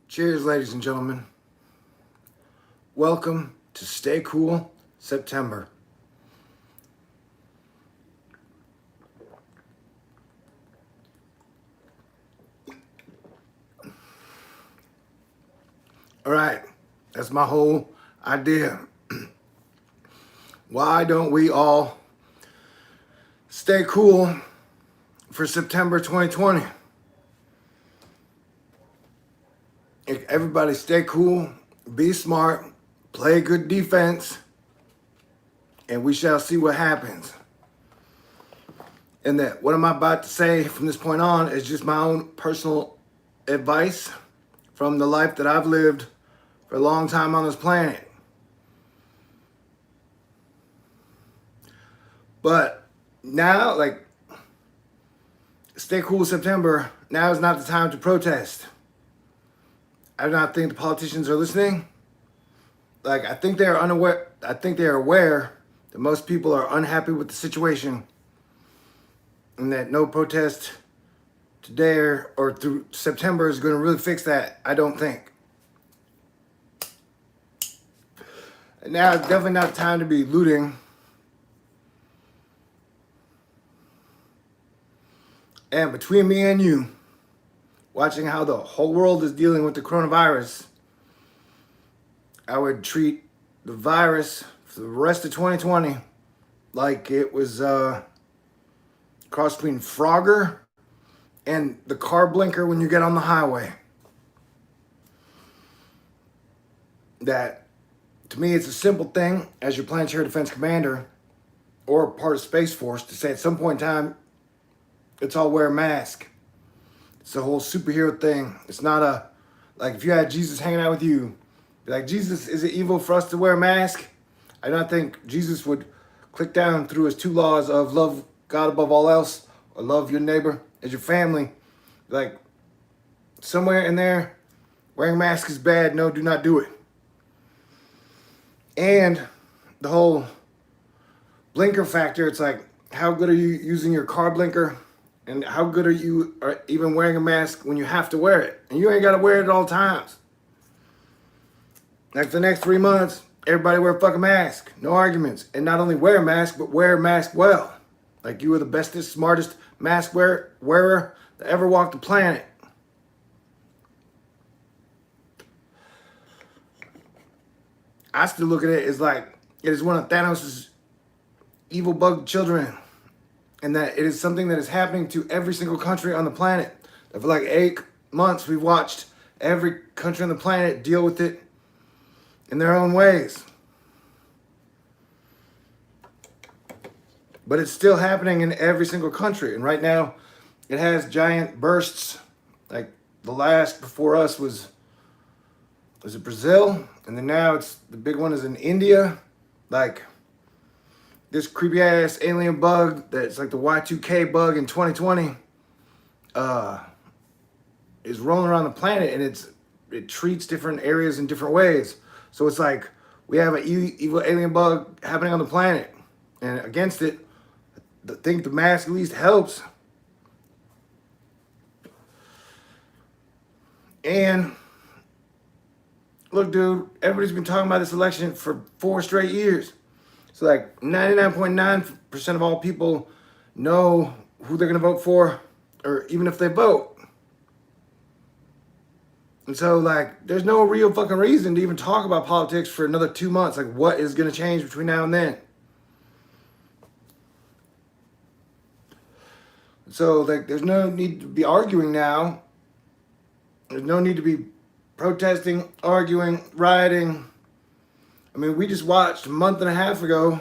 Cheers, ladies and gentlemen. Welcome to Stay Cool September. All right, that's my whole idea. Why don't we all stay cool for September 2020? Everybody stay cool, be smart, play good defense, and we shall see what happens. And that what I'm about to say from this point on is just my own personal advice from the life that I've lived for a long time on this planet. But now, stay cool September, now is not the time to protest. I do not think the politicians are listening. I think they are unaware. I think they are aware that most people are unhappy with the situation, and that no protest today or through September is going to really fix that. I don't think. And now it's definitely not time to be looting. And between me and you, watching how the whole world is dealing with the coronavirus, I would treat the virus for the rest of 2020 like it was a cross between Frogger and the car blinker when you get on the highway. That, to me, it's a simple thing as your planetary defense commander or part of Space Force to say at some point in time, let's all wear a mask. It's a whole superhero thing. It's not if you had Jesus hanging out with you, be like, Jesus, is it evil for us to wear a mask? I don't think Jesus would click down through his two laws of love God above all else or love your neighbor as your family. Somewhere in there, wearing a mask is bad. No, do not do it. And the whole blinker factor, it's how good are you using your car blinker? And how good are you even wearing a mask when you have to wear it? And you ain't got to wear it at all times. For the next 3 months, everybody wear a fucking mask. No arguments. And not only wear a mask, but wear a mask well. You are the bestest, smartest mask wearer that ever walked the planet. I still look at it as it is one of Thanos' evil bug children. And that it is something that is happening to every single country on the planet. For 8 months, we've watched every country on the planet deal with it in their own ways. But it's still happening in every single country. And right now, it has giant bursts. The last before us was it Brazil? And then now the big one is in India. This creepy ass alien bug that's the Y2K bug in 2020 is rolling around the planet, and it treats different areas in different ways. So it's we have an evil alien bug happening on the planet, and against it, I think the mask at least helps. And look, dude, everybody's been talking about this election for 4 straight years. So 99.9% of all people know who they're going to vote for, or even if they vote. And so there's no real fucking reason to even talk about politics for another 2 months. What is going to change between now and then? So there's no need to be arguing now. There's no need to be protesting, arguing, rioting. We just watched a month and a half ago,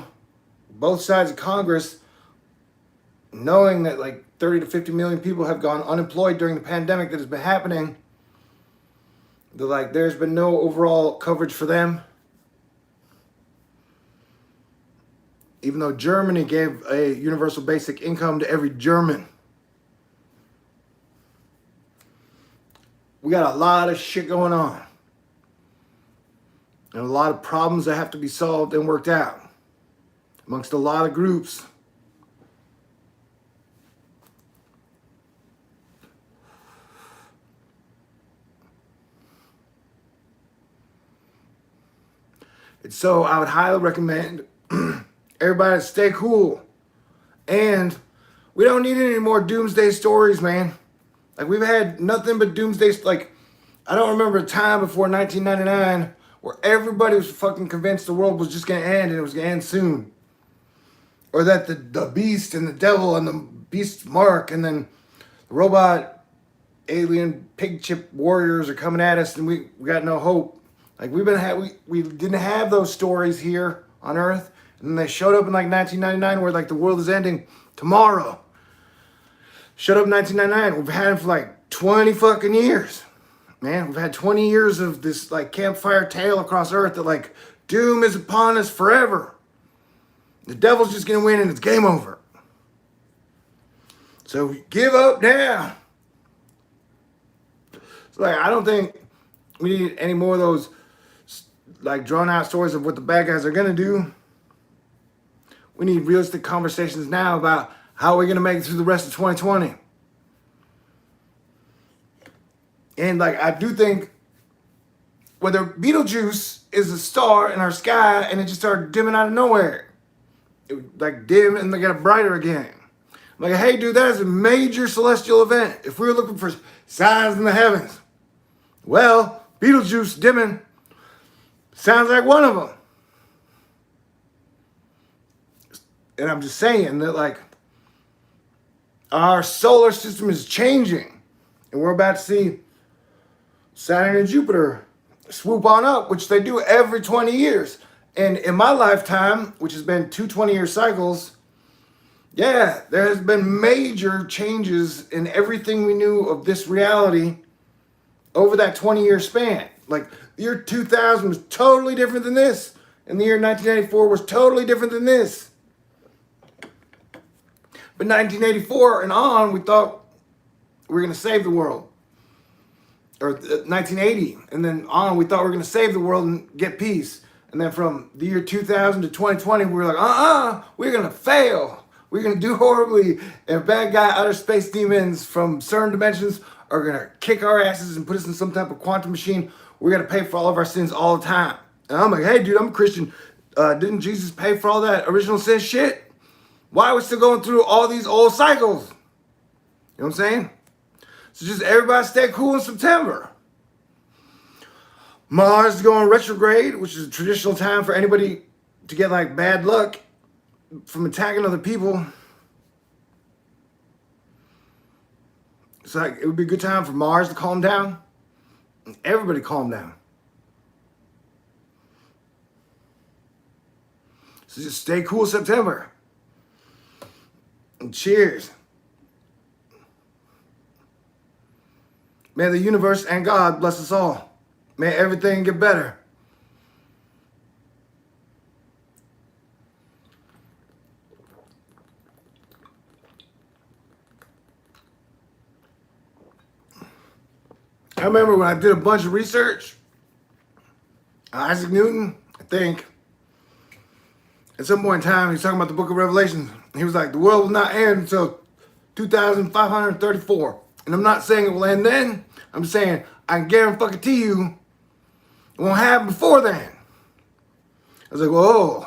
both sides of Congress, knowing that 30 to 50 million people have gone unemployed during the pandemic that has been happening. There's been no overall coverage for them. Even though Germany gave a universal basic income to every German. We got a lot of shit going on. And a lot of problems that have to be solved and worked out amongst a lot of groups. So I would highly recommend everybody to stay cool. And we don't need any more doomsday stories, man. Like, we've had nothing but doomsday. Like, I don't remember a time before 1999 where everybody was fucking convinced the world was just going to end and it was going to end soon. Or that the beast and the devil and the beast mark and then the robot alien pig chip warriors are coming at us and we got no hope. Like, we didn't have those stories here on Earth. And then they showed up in like 1999 where like the world is ending tomorrow. Showed up in 1999. We've had it for like 20 fucking years. Man, we've had 20 years of this like campfire tale across Earth that like doom is upon us forever. The devil's just gonna win and it's game over. So give up now. So like, I don't think we need any more of those like drawn out stories of what the bad guys are gonna do. We need realistic conversations now about how we're gonna make it through the rest of 2020. And like, I do think whether Beetlejuice is a star in our sky and it just started dimming out of nowhere, it would like dim and they get brighter again. I'm like, hey dude, that is a major celestial event. If we were looking for signs in the heavens, well, Beetlejuice dimming sounds like one of them. And I'm just saying that like our solar system is changing and we're about to see Saturn and Jupiter swoop on up, which they do every 20 years. And in my lifetime, which has been two 20-year cycles, yeah, there has been major changes in everything we knew of this reality over that 20-year span. Like, the year 2000 was totally different than this. And the year 1984 was totally different than this. But 1984 and on, we thought we were going to save the world. Or 1980, and then on, we thought we were going to save the world and get peace. And then from the year 2000 to 2020, we were like, we're going to fail. We're going to do horribly. And bad guy outer space demons from certain dimensions are going to kick our asses and put us in some type of quantum machine. We're going to pay for all of our sins all the time. And I'm like, hey, dude, I'm a Christian. Didn't Jesus pay for all that original sin shit? Why are we still going through all these old cycles? You know what I'm saying? So just everybody stay cool in September. Mars is going retrograde, which is a traditional time for anybody to get like bad luck from attacking other people. So like, it would be a good time for Mars to calm down. And everybody calm down. So just stay cool September. And cheers. May the universe and God bless us all. May everything get better. I remember when I did a bunch of research, Isaac Newton, I think, at some point in time, he was talking about the book of Revelation. He was like, the world will not end until 2534. And I'm not saying it will end then. I'm saying I can guarantee you it won't happen before then. I was like, whoa,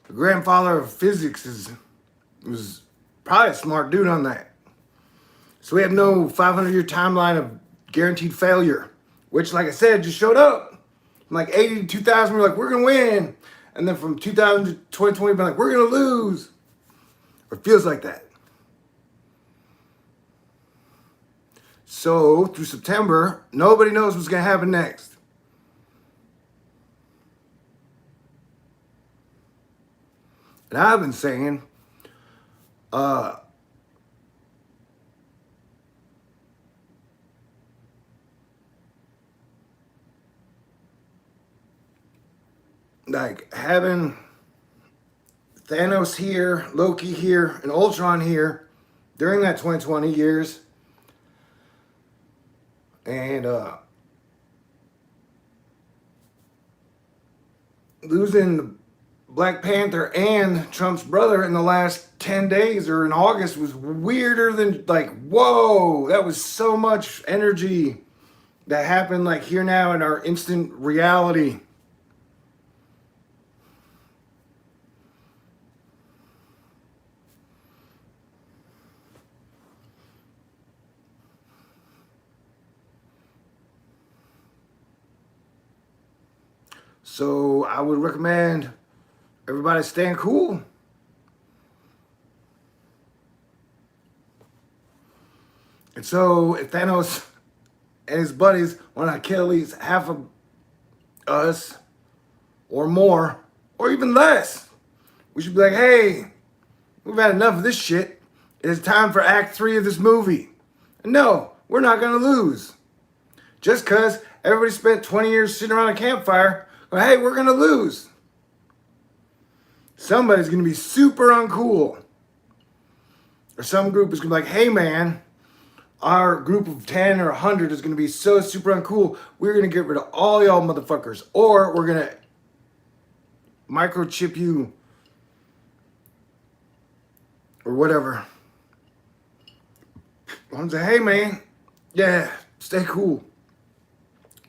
the grandfather of physics was probably a smart dude on that. So we have no 500-year timeline of guaranteed failure, which, like I said, just showed up. From like 80 to 2000, we're like, we're going to win. And then from 2000 to 2020, we're like, we're going to lose. Or it feels like that. So through September, nobody knows what's going to happen next. And I've been saying, like having Thanos here, Loki here, and Ultron here during that 2020 years, and losing Black Panther and Trump's brother in the last 10 days or in August was weirder than, like, whoa, that was so much energy that happened like here now in our instant reality. So I would recommend everybody staying cool. And so if Thanos and his buddies want to kill at least half of us or more, or even less, we should be like, hey, we've had enough of this shit. It is time for Act 3 of this movie. And no, we're not going to lose. Just because everybody spent 20 years sitting around a campfire, well, hey, we're going to lose. Somebody's going to be super uncool. Or some group is going to be like, hey, man, our group of 10 or 100 is going to be so super uncool, we're going to get rid of all y'all motherfuckers. Or we're going to microchip you or whatever. I'm saying, hey, man, yeah, stay cool.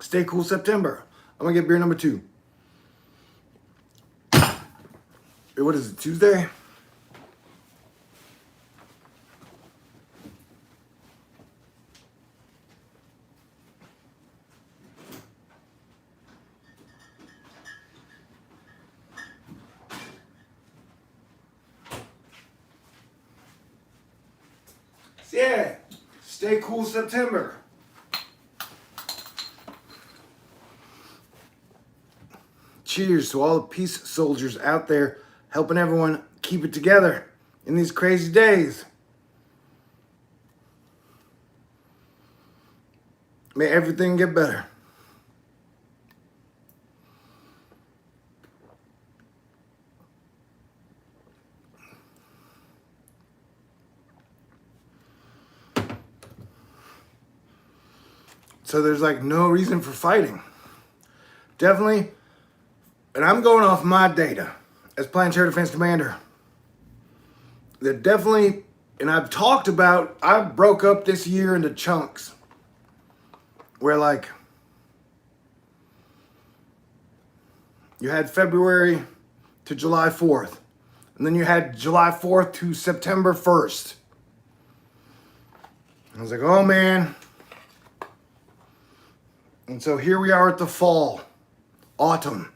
Stay cool September. I'm going to get beer number 2. What is it, Tuesday? Yeah, stay cool September. Cheers to all the peace soldiers out there helping everyone keep it together in these crazy days. May everything get better. So there's like no reason for fighting. Definitely, and I'm going off my data as Planetary Defense Commander. That definitely, and I've talked about, I broke up this year into chunks. Where like, you had February to July 4th. And then you had July 4th to September 1st. I was like, oh man. And so here we are at the fall, autumn.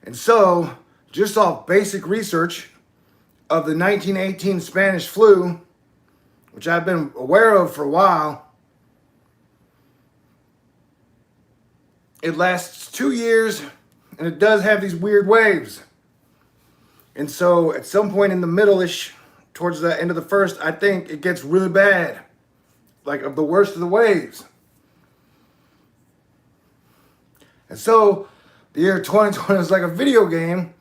And so, just off basic research of the 1918 Spanish flu, which I've been aware of for a while, it lasts 2 years and it does have these weird waves. And so at some point in the middle-ish, towards the end of the first, I think it gets really bad. Like of the worst of the waves. And so the year 2020 is like a video game.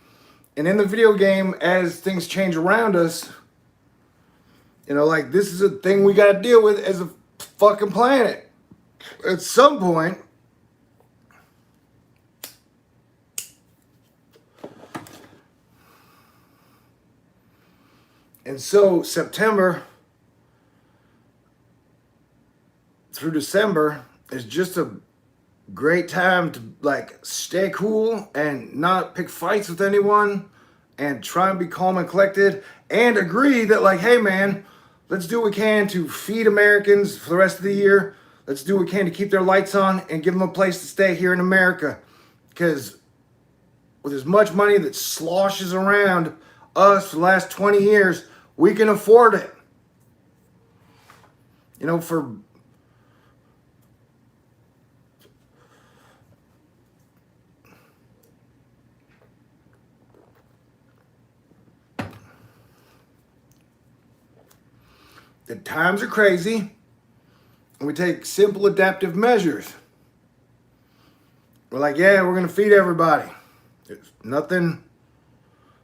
And in the video game, as things change around us, you know, like this is a thing we got to deal with as a fucking planet. At some point, and so September through December is just a great time to like stay cool and not pick fights with anyone and try and be calm and collected and agree that like, hey man, let's do what we can to feed Americans for the rest of the year. Let's do what we can to keep their lights on and give them a place to stay here in America. Because with as much money that sloshes around us for the last 20 years, we can afford it. You know, for the times are crazy, and we take simple adaptive measures. We're like, yeah, we're going to feed everybody. There's nothing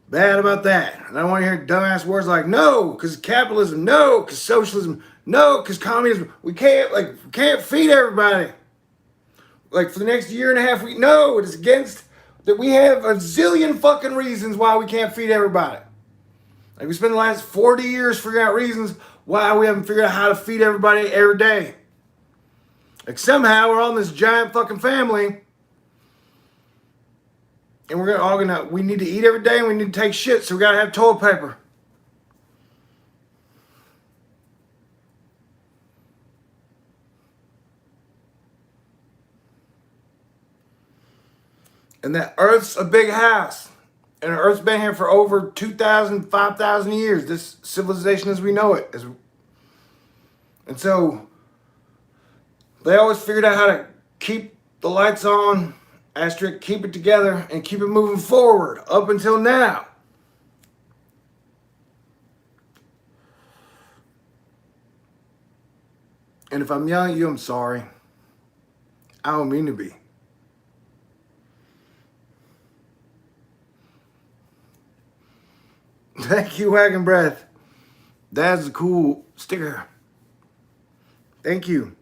bad about that. And I don't want to hear dumbass words like, no, because capitalism, no, because socialism, no, because communism. We can't feed everybody. Like, for the next year and a half, no, it is against, that we have a zillion fucking reasons why we can't feed everybody. Like, we spent the last 40 years figuring out reasons why we haven't figured out how to feed everybody every day. Like, somehow we're all in this giant fucking family, and we're all gonna, we need to eat every day and we need to take shit, so we gotta have toilet paper. And that Earth's a big house. And Earth's been here for over 2,000, 5,000 years. This civilization as we know it. And so they always figured out how to keep the lights on, asterisk, keep it together, and keep it moving forward up until now. And if I'm yelling at you, I'm sorry. I don't mean to be. Thank you, Wagon Breath. That's a cool sticker. Thank you.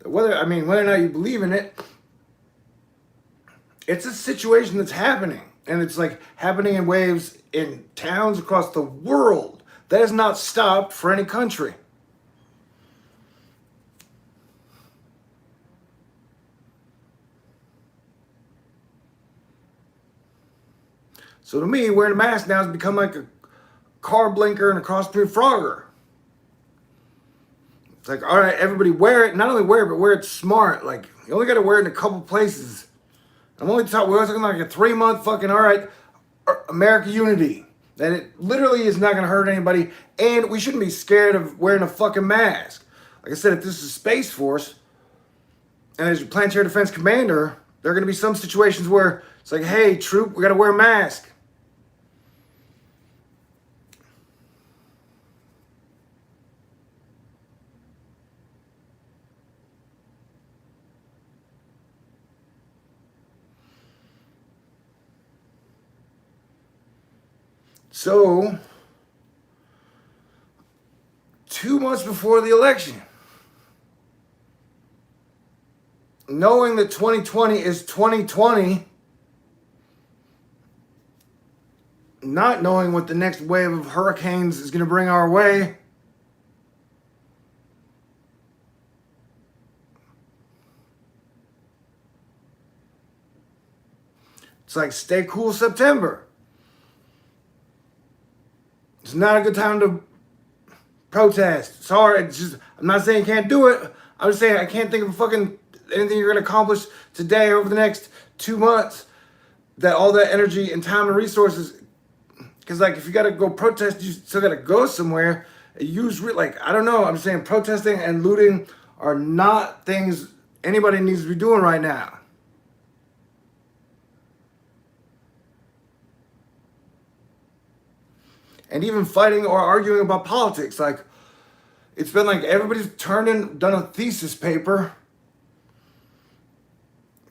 Whether or not you believe in it, it's a situation that's happening. And it's like happening in waves in towns across the world. That has not stopped for any country. So to me, wearing a mask now has become like a car blinker and a cross-street Frogger. It's like, all right, everybody wear it. Not only wear it, but wear it smart. Like, you only got to wear it in a couple places. We're always talking like a 3-month fucking, all right, America unity. That it literally is not going to hurt anybody. And we shouldn't be scared of wearing a fucking mask. Like I said, if this is Space Force, and as your planetary defense commander, there are going to be some situations where it's like, hey, troop, we got to wear a mask. So, 2 months before the election, knowing that 2020 is 2020, not knowing what the next wave of hurricanes is going to bring our way, it's like stay cool September. It's not a good time to protest. Sorry, it's just, I'm not saying you can't do it. I'm just saying I can't think of fucking anything you're going to accomplish today over the next 2 months that all that energy and time and resources, because like if you got to go protest, you still got to go somewhere. Like, I don't know. I'm saying protesting and looting are not things anybody needs to be doing right now. And even fighting or arguing about politics. Like, it's been like everybody's done a thesis paper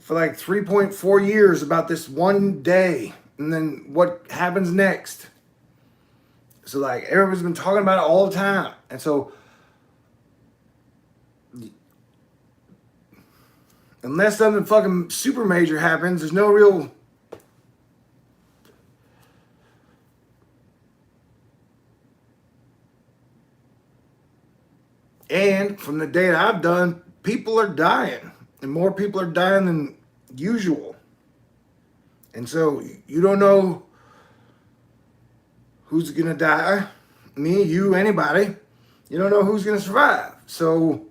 for like 3.4 years about this one day. And then what happens next. So like everybody's been talking about it all the time. And so unless something fucking super major happens, there's no real... And from the data I've done, people are dying. And more people are dying than usual. And so you don't know who's going to die. Me, you, anybody. You don't know who's going to survive. So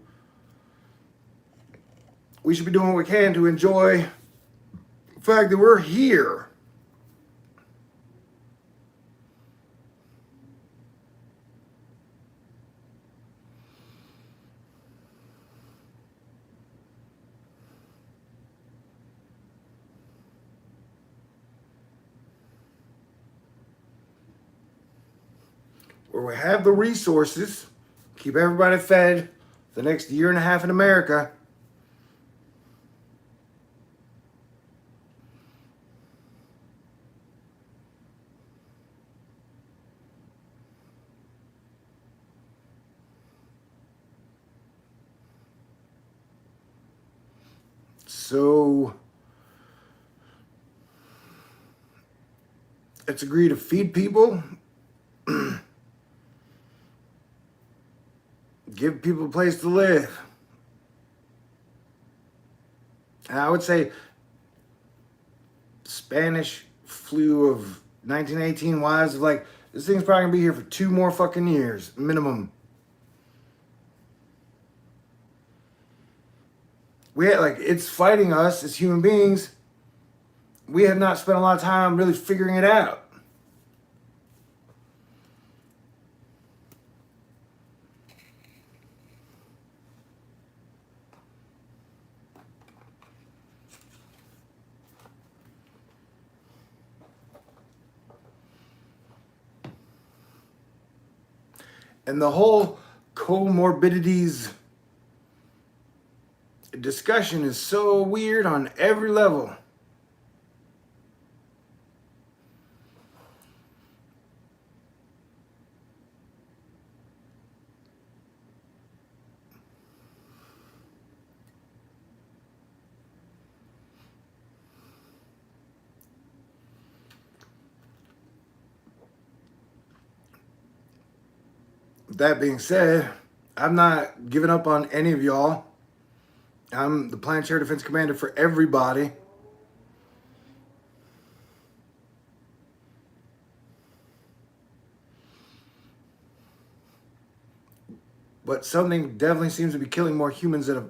we should be doing what we can to enjoy the fact that we're here. Where we have the resources, keep everybody fed the next year and a half in America. So let's agree to feed people. Give people a place to live. And I would say Spanish flu of 1918 wise of like, this thing's probably gonna be here for 2 more fucking years, minimum. We had, like, it's fighting us as human beings. We have not spent a lot of time really figuring it out. And the whole comorbidities discussion is so weird on every level. That being said, I'm not giving up on any of y'all. I'm the Planetary Defense Commander for everybody. But something definitely seems to be killing more humans at a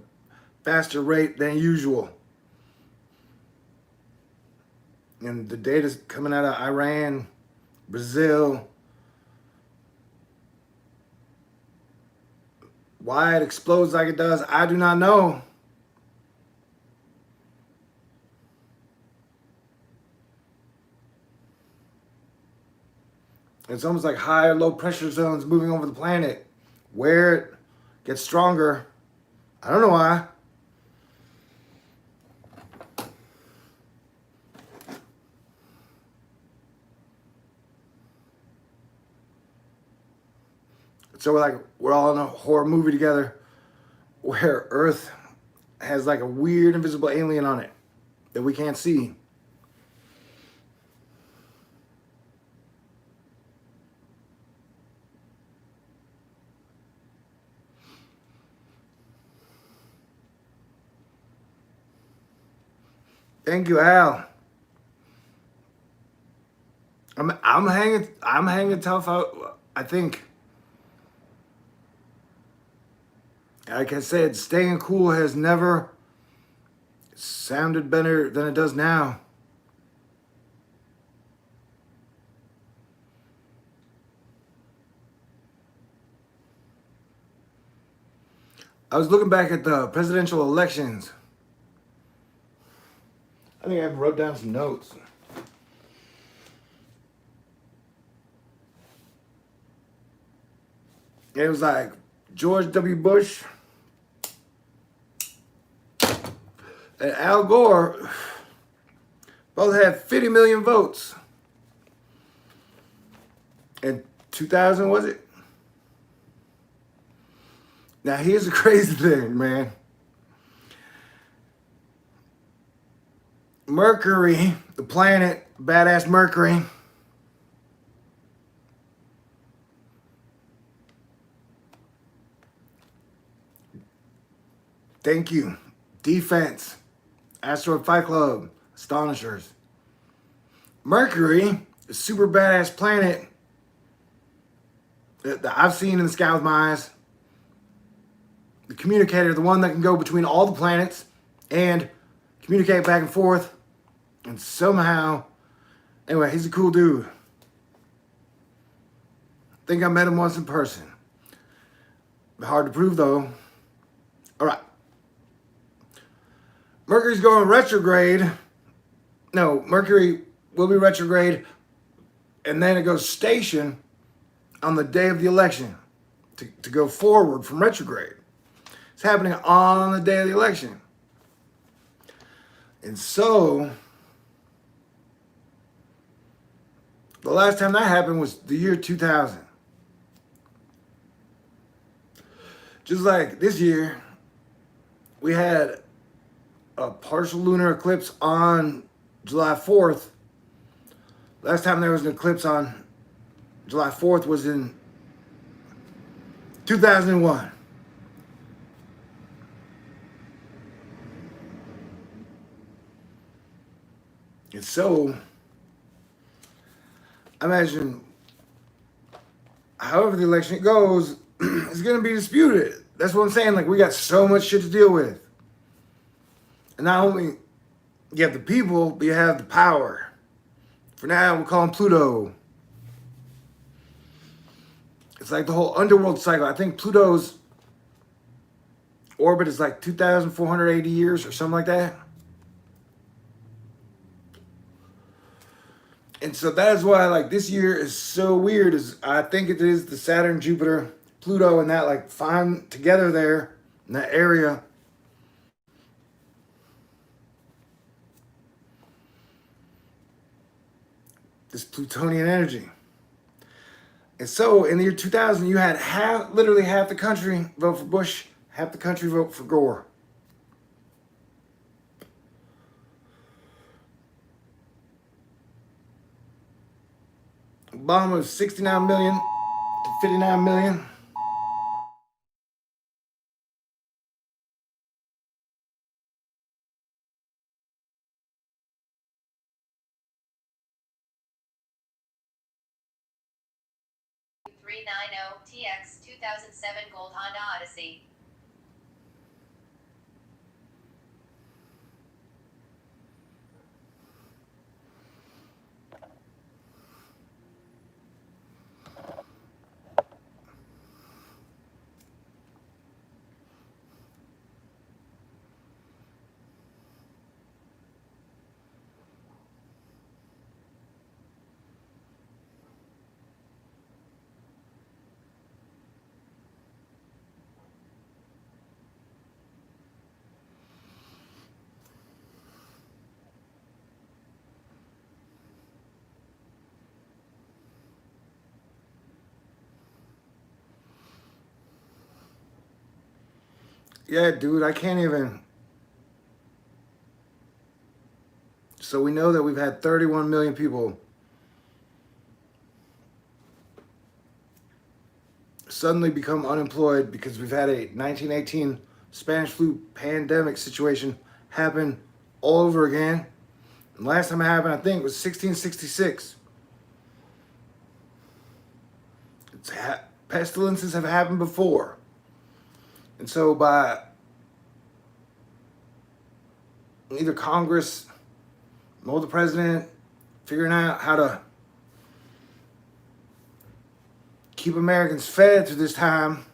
faster rate than usual. And the data's coming out of Iran, Brazil. Why it explodes like it does, I do not know. It's almost like high or low pressure zones moving over the planet. Where it gets stronger, I don't know why. So we're all in a horror movie together where Earth has like a weird invisible alien on it that we can't see. Thank you, Al. I'm hanging tough out, I think. Like I said, staying cool has never sounded better than it does now. I was looking back at the presidential elections. I think I wrote down some notes. It was like George W. Bush and Al Gore both had 50 million votes. In 2000, was it? Now, here's the crazy thing, man. Mercury, the planet, badass Mercury, thank you. Defense, Asteroid Fight Club, Astonishers. Mercury, a super badass planet that I've seen in the sky with my eyes. The communicator, the one that can go between all the planets and communicate back and forth. And somehow, anyway, he's a cool dude. I think I met him once in person. Hard to prove though. All right. Mercury's going retrograde. No, Mercury will be retrograde. And then it goes station on the day of the election to go forward from retrograde. It's happening on the day of the election. And so, the last time that happened was the year 2000. Just like this year, we had a partial lunar eclipse on July 4th. Last time there was an eclipse on July 4th was in 2001. And so, I imagine, however the election goes, is going to be disputed. That's what I'm saying. Like, we got so much shit to deal with. And not only you have the people, but you have the power. For now, we'll call him Pluto. It's like the whole underworld cycle. I think Pluto's orbit is like 2,480 years or something like that. And so that is why, like, this year is so weird. Is I think it is the Saturn, Jupiter, Pluto, and that, like, find together there in that area. This Plutonian energy. And so in the year 2000, you had literally half the country vote for Bush, half the country vote for Gore. Obama was 69 million to 59 million. TX 2007 Gold Honda Odyssey. Yeah, dude, I can't even. So we know that we've had 31 million people suddenly become unemployed because we've had a 1918 Spanish flu pandemic situation happen all over again. And last time it happened, I think, was 1666. Pestilences have happened before. And so by either Congress or the president figuring out how to keep Americans fed through this time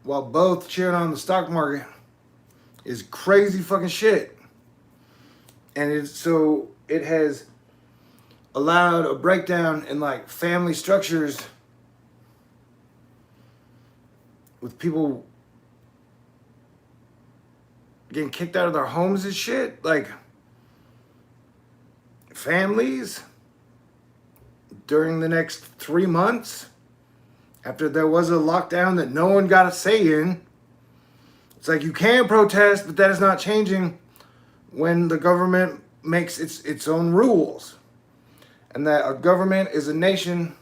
while both cheering on the stock market is crazy fucking shit. And it has allowed a breakdown in, like, family structures with people getting kicked out of their homes and shit. Like, families during the next 3 months after there was a lockdown that no one got a say in. It's like, you can protest, but that is not changing when the government makes its own rules. And that a government is a nation,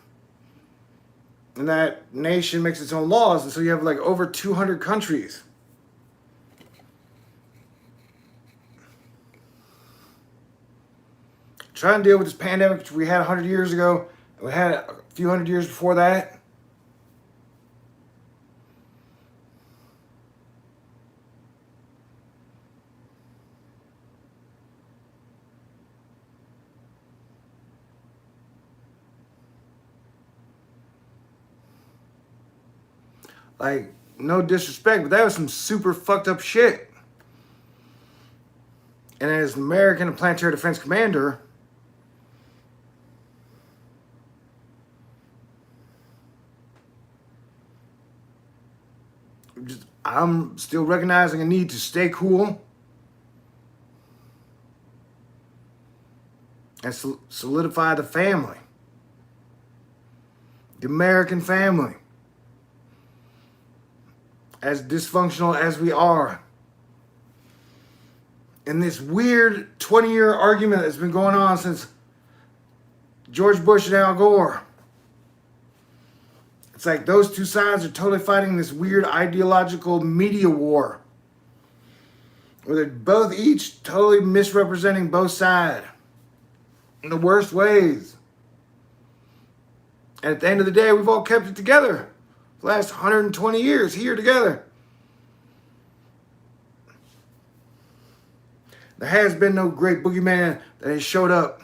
and that nation makes its own laws. And so you have, like, over 200 countries. Trying to deal with this pandemic which we had 100 years ago, and we had a few hundred years before that. Like, no disrespect, but that was some super fucked up shit. And as an American Planetary Defense Commander, I'm still recognizing a need to stay cool and solidify the family, the American family. As dysfunctional as we are. And this weird 20-year argument that's been going on since George Bush and Al Gore. It's like those two sides are totally fighting this weird ideological media war, where they're both each totally misrepresenting both sides in the worst ways. And at the end of the day, we've all kept it together. The last 120 years here together. There has been no great boogeyman that has showed up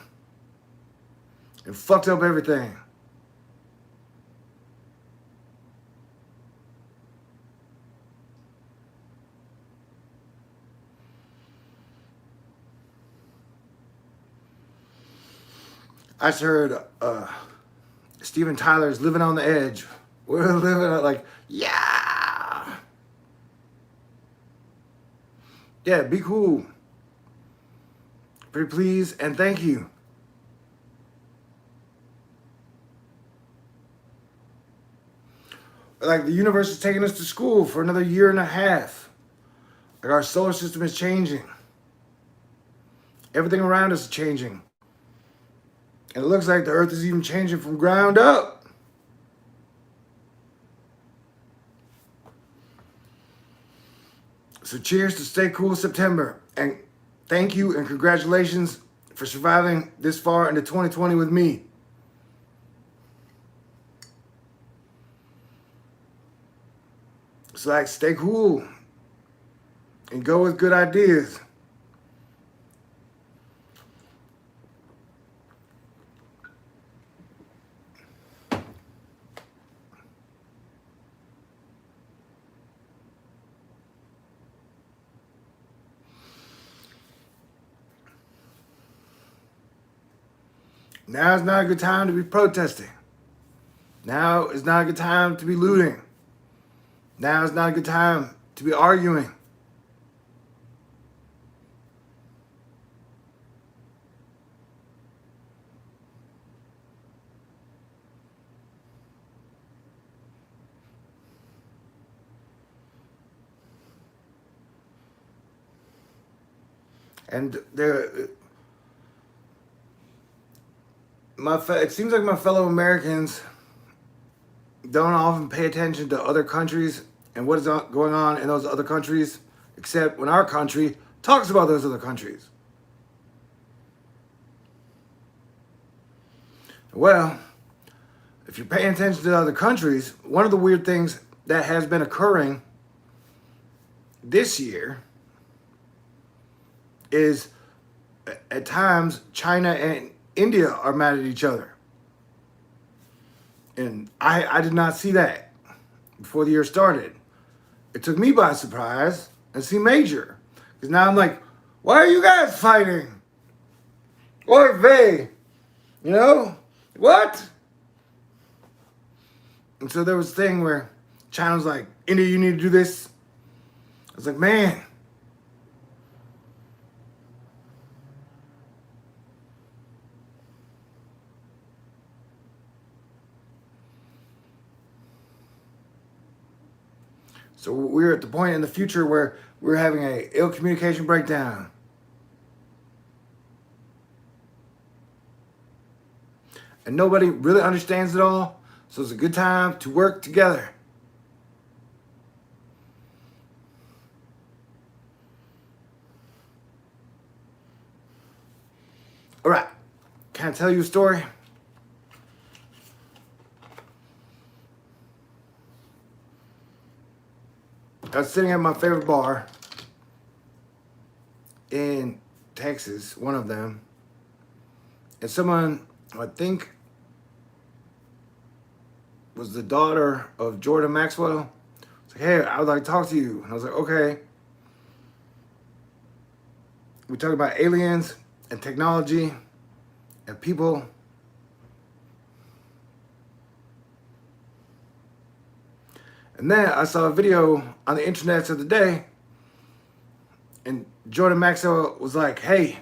and fucked up everything. I just heard Steven Tyler's Living on the Edge. We're living like, yeah. Yeah, be cool. Pretty please and thank you. Like the universe is taking us to school for another year and a half. Like our solar system is changing. Everything around us is changing. And it looks like the earth is even changing from ground up. So cheers to Stay Cool September. And thank you and congratulations for surviving this far into 2020 with me. So like, stay cool and go with good ideas. Now is not a good time to be protesting. Now is not a good time to be looting. Now is not a good time to be arguing. And it seems like my fellow Americans don't often pay attention to other countries and what is going on in those other countries, except when our country talks about those other countries. Well, if you're paying attention to other countries, one of the weird things that has been occurring this year is at times China and India are mad at each other. And I did not see that before the year started. It took me by surprise and see major. Because now I'm like, why are you guys fighting? Or they? You know? What? And so there was a thing where China was like, India, you need to do this. I was like, man. So we're at the point in the future where we're having a ill communication breakdown. And nobody really understands it all. So it's a good time to work together. All right. Can I tell you a story? I was sitting at my favorite bar in Texas, one of them, and someone, I think, was the daughter of Jordan Maxwell. Was like, hey, I would like to talk to you. And I was like, okay. We talk about aliens and technology and people. And then I saw a video on the internet the other day, and Jordan Maxwell was like, hey,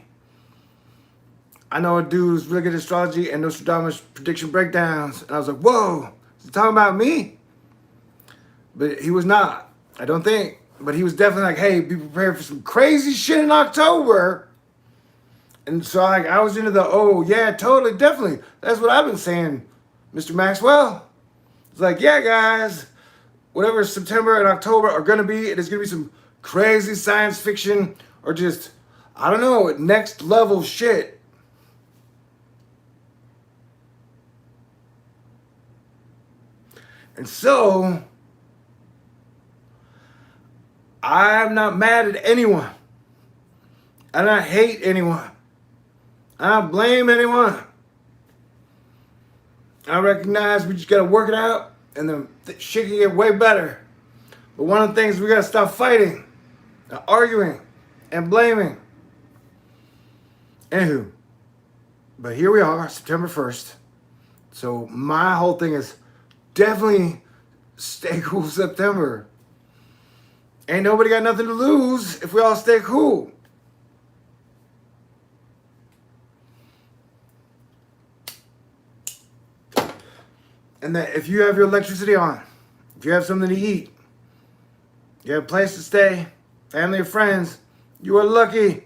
I know a dude who's really good at astrology and Nostradamus prediction breakdowns. And I was like, whoa, is he talking about me? But he was not, I don't think. But he was definitely like, hey, be prepared for some crazy shit in October. And so I was into the, oh, yeah, totally, definitely. That's what I've been saying, Mr. Maxwell. It's like, yeah, guys, whatever September and October are going to be, it is going to be some crazy science fiction or just, I don't know, next level shit. And so, I'm not mad at anyone. I don't hate anyone. I don't blame anyone. I recognize we just gotta work it out, and then shit can get way better. But one of the things we gotta stop fighting, and arguing, and blaming. Anywho, but here we are, September 1st. So my whole thing is definitely stay cool September. Ain't nobody got nothing to lose if we all stay cool. And that if you have your electricity on, if you have something to eat, you have a place to stay, family or friends, you are lucky.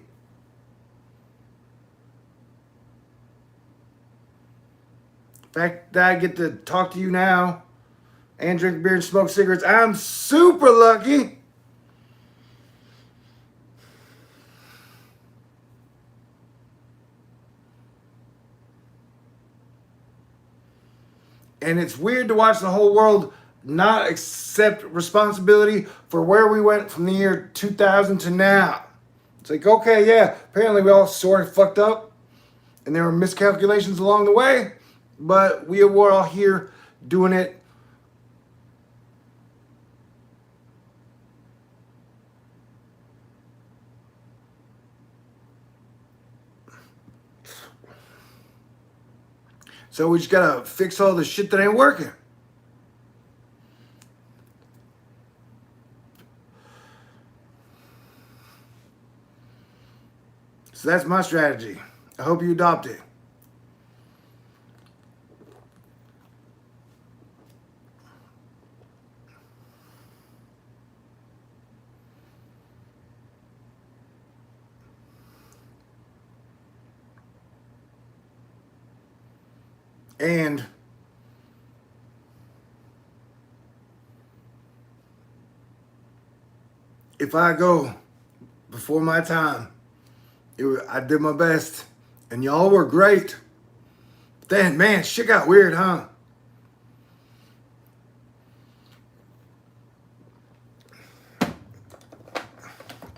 The fact that I get to talk to you now and drink beer and smoke cigarettes, I'm super lucky. And it's weird to watch the whole world not accept responsibility for where we went from the year 2000 to now. It's like, okay, yeah, apparently we all sort of fucked up and there were miscalculations along the way, but we were all here doing it. So we just gotta fix all the shit that ain't working. So that's my strategy. I hope you adopt it. And if I go before my time, I did my best, and y'all were great. Then, man, shit got weird, huh?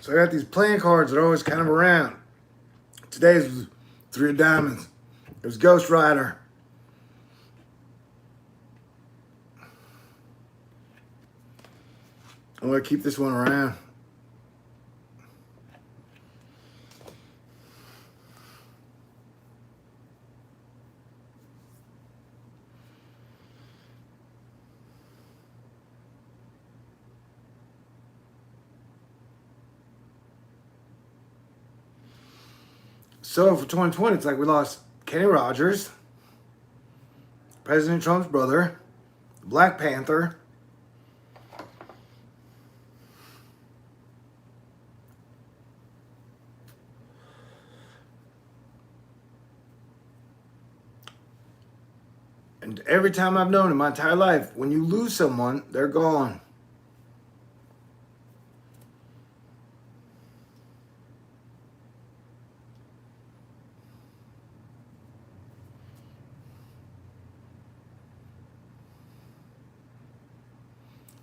So I got these playing cards that are always kind of around. Today's was 3 of diamonds. It was Ghost Rider. I'm gonna keep this one around. So for 2020, it's like we lost Kenny Rogers, President Trump's brother, Black Panther, and every time I've known in my entire life, when you lose someone, they're gone.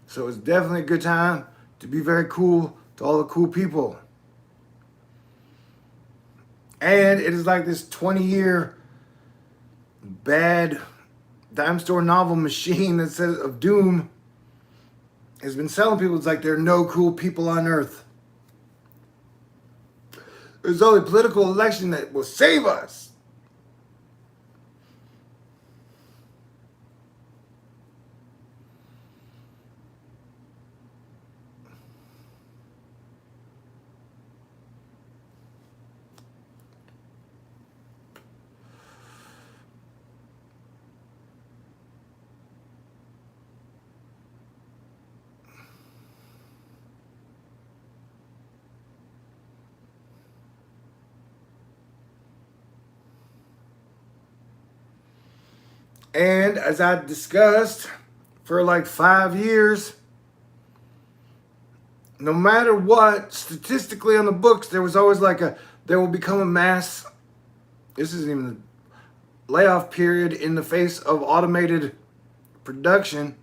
So it's definitely a good time to be very cool to all the cool people. And it is like this 20-year bad dime store novel machine that says of doom has been selling people. It's like there are no cool people on earth. There's only political election that will save us. And as I discussed, for like 5 years, no matter what, statistically on the books, there was always like there will become a mass, this isn't even the layoff period in the face of automated production.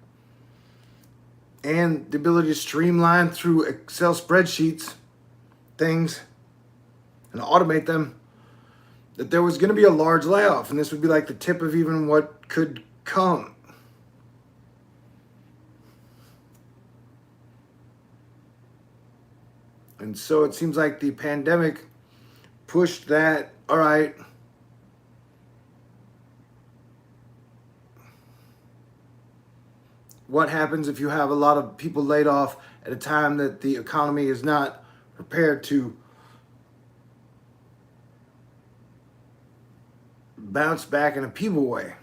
and the ability to streamline through Excel spreadsheets things and automate them, that there was going to be a large layoff, and this would be like the tip of even what could come. And so it seems like the pandemic pushed that, all right, what happens if you have a lot of people laid off at a time that the economy is not prepared to bounce back in a people way?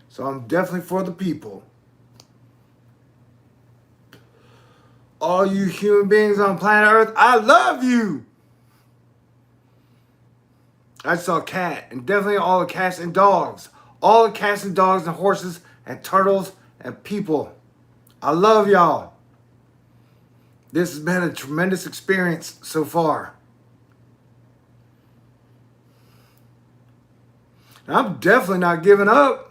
So I'm definitely for the people. All you human beings on planet Earth, I love you. I saw a cat, and definitely all the cats and dogs. All the cats and dogs and horses and turtles and people. I love y'all. This has been a tremendous experience so far. And I'm definitely not giving up.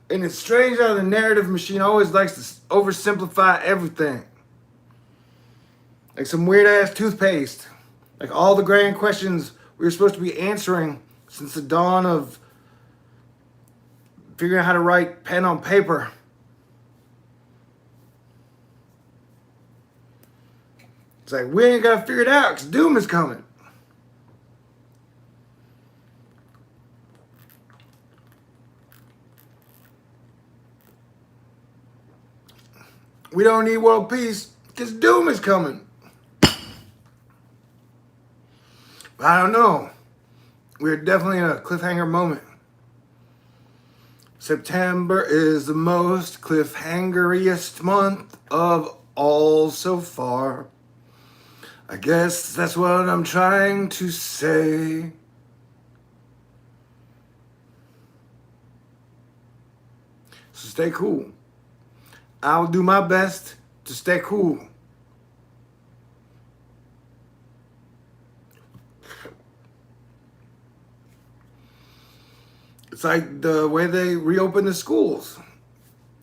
And it's strange how the narrative machine always likes to oversimplify everything. Like some weird ass toothpaste. Like all the grand questions we were supposed to be answering since the dawn of figuring out how to write pen on paper. It's like, we ain't got to figure it out because doom is coming. We don't need world peace because doom is coming. But I don't know. We're definitely in a cliffhanger moment. September is the most cliffhangeriest month of all so far. I guess that's what I'm trying to say. So stay cool. I'll do my best to stay cool. It's like the way they reopened the schools.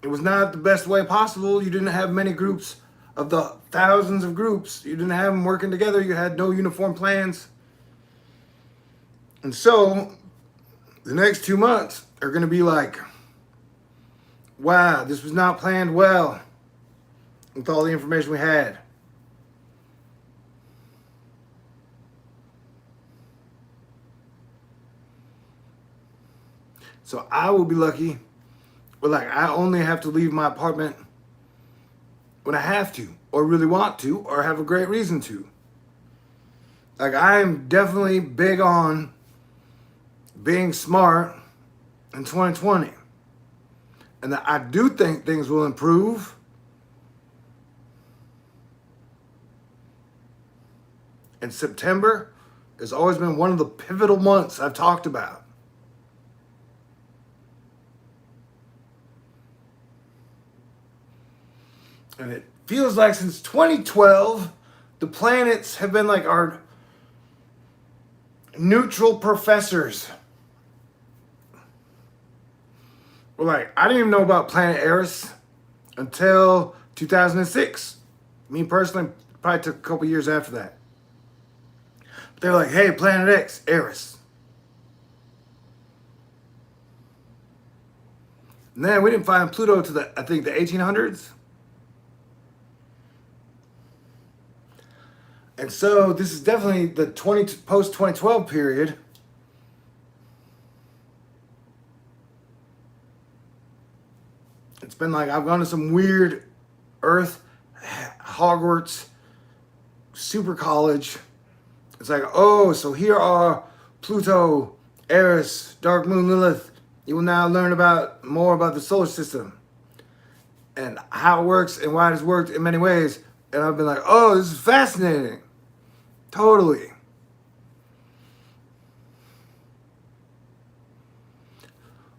It was not the best way possible. You didn't have many groups of the thousands of groups. You didn't have them working together. You had no uniform plans. And so the next 2 months are going to be like, wow, this was not planned well with all the information we had. So I will be lucky, but like I only have to leave my apartment when I have to, or really want to, or have a great reason to. Like I am definitely big on being smart in 2020. And that I do think things will improve. And September has always been one of the pivotal months I've talked about. And it feels like since 2012, the planets have been like our neutral professors. Well, like, I didn't even know about Planet Eris until 2006. Me personally, probably took a couple years after that. But they're like, hey, Planet X, Eris. And then we didn't find Pluto to I think the 1800s. And so this is definitely the post 2012 period. It's been like I've gone to some weird Earth, Hogwarts, super college. It's like, oh, so here are Pluto, Eris, Dark Moon, Lilith. You will now learn more about the solar system and how it works and why it has worked in many ways. And I've been like, oh, this is fascinating. Totally.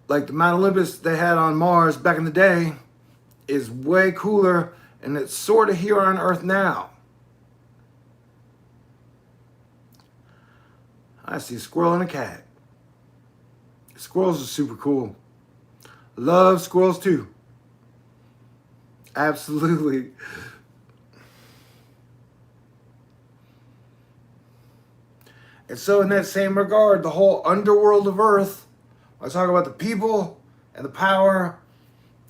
Like the Mount Olympus they had on Mars back in the day is way cooler And it's sort of here on Earth now. I see a squirrel and a cat. Squirrels are super cool. Love squirrels too. Absolutely. And so in that same regard, the whole underworld of Earth, I talk about the people and the power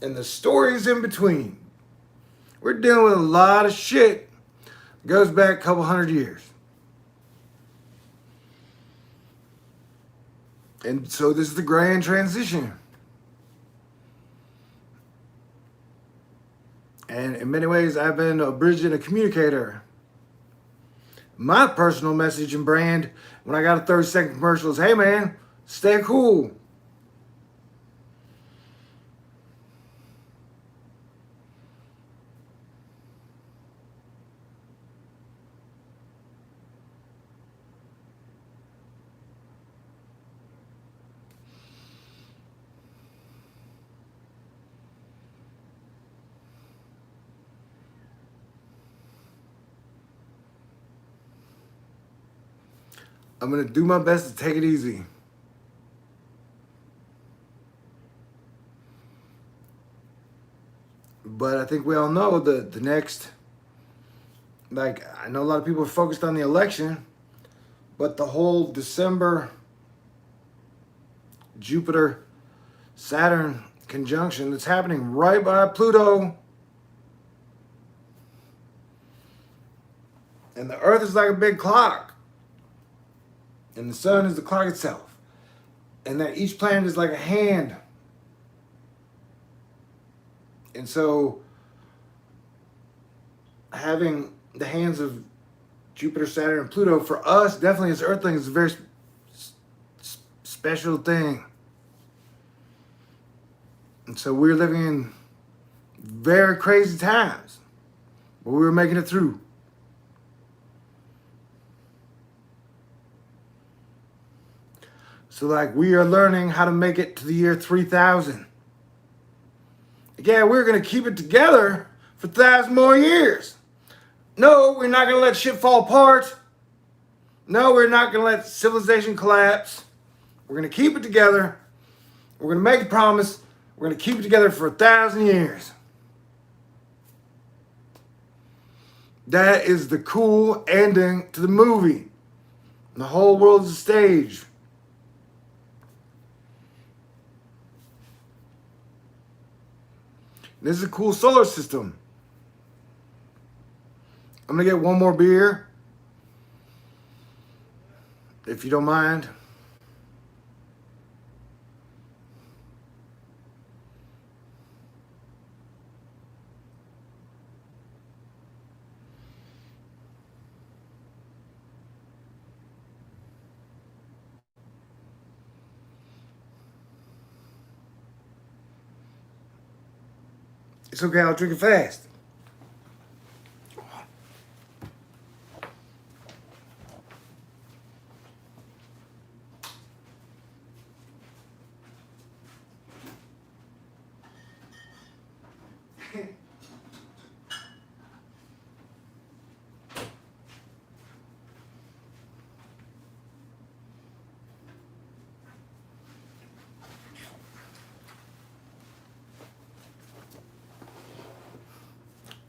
and the stories in between. We're dealing with a lot of shit that goes back a couple hundred years. And so this is the grand transition. And in many ways, I've been a bridge and a communicator. My personal message and brand, when I got a 30-second commercial, is, hey man, stay cool. I'm going to do my best to take it easy. But I think we all know the next, like, I know a lot of people are focused on the election, but the whole December Jupiter-Saturn conjunction that's happening right by Pluto. And the Earth is like a big clock. And the sun is the clock itself. And that each planet is like a hand. And so having the hands of Jupiter, Saturn, and Pluto, for us, definitely as Earthlings, is a very special thing. And so we're living in very crazy times. But we were making it through. So like we are learning how to make it to the year 3000. Yeah, we're going to keep it together for 1,000 more years. No, we're not going to let shit fall apart. No, we're not going to let civilization collapse. We're going to keep it together. We're going to make a promise. We're going to keep it together for 1,000 years. That is the cool ending to the movie. The whole world's a stage. This is a cool solar system. I'm going to get one more beer, if you don't mind. It's okay, I'll drink it fast.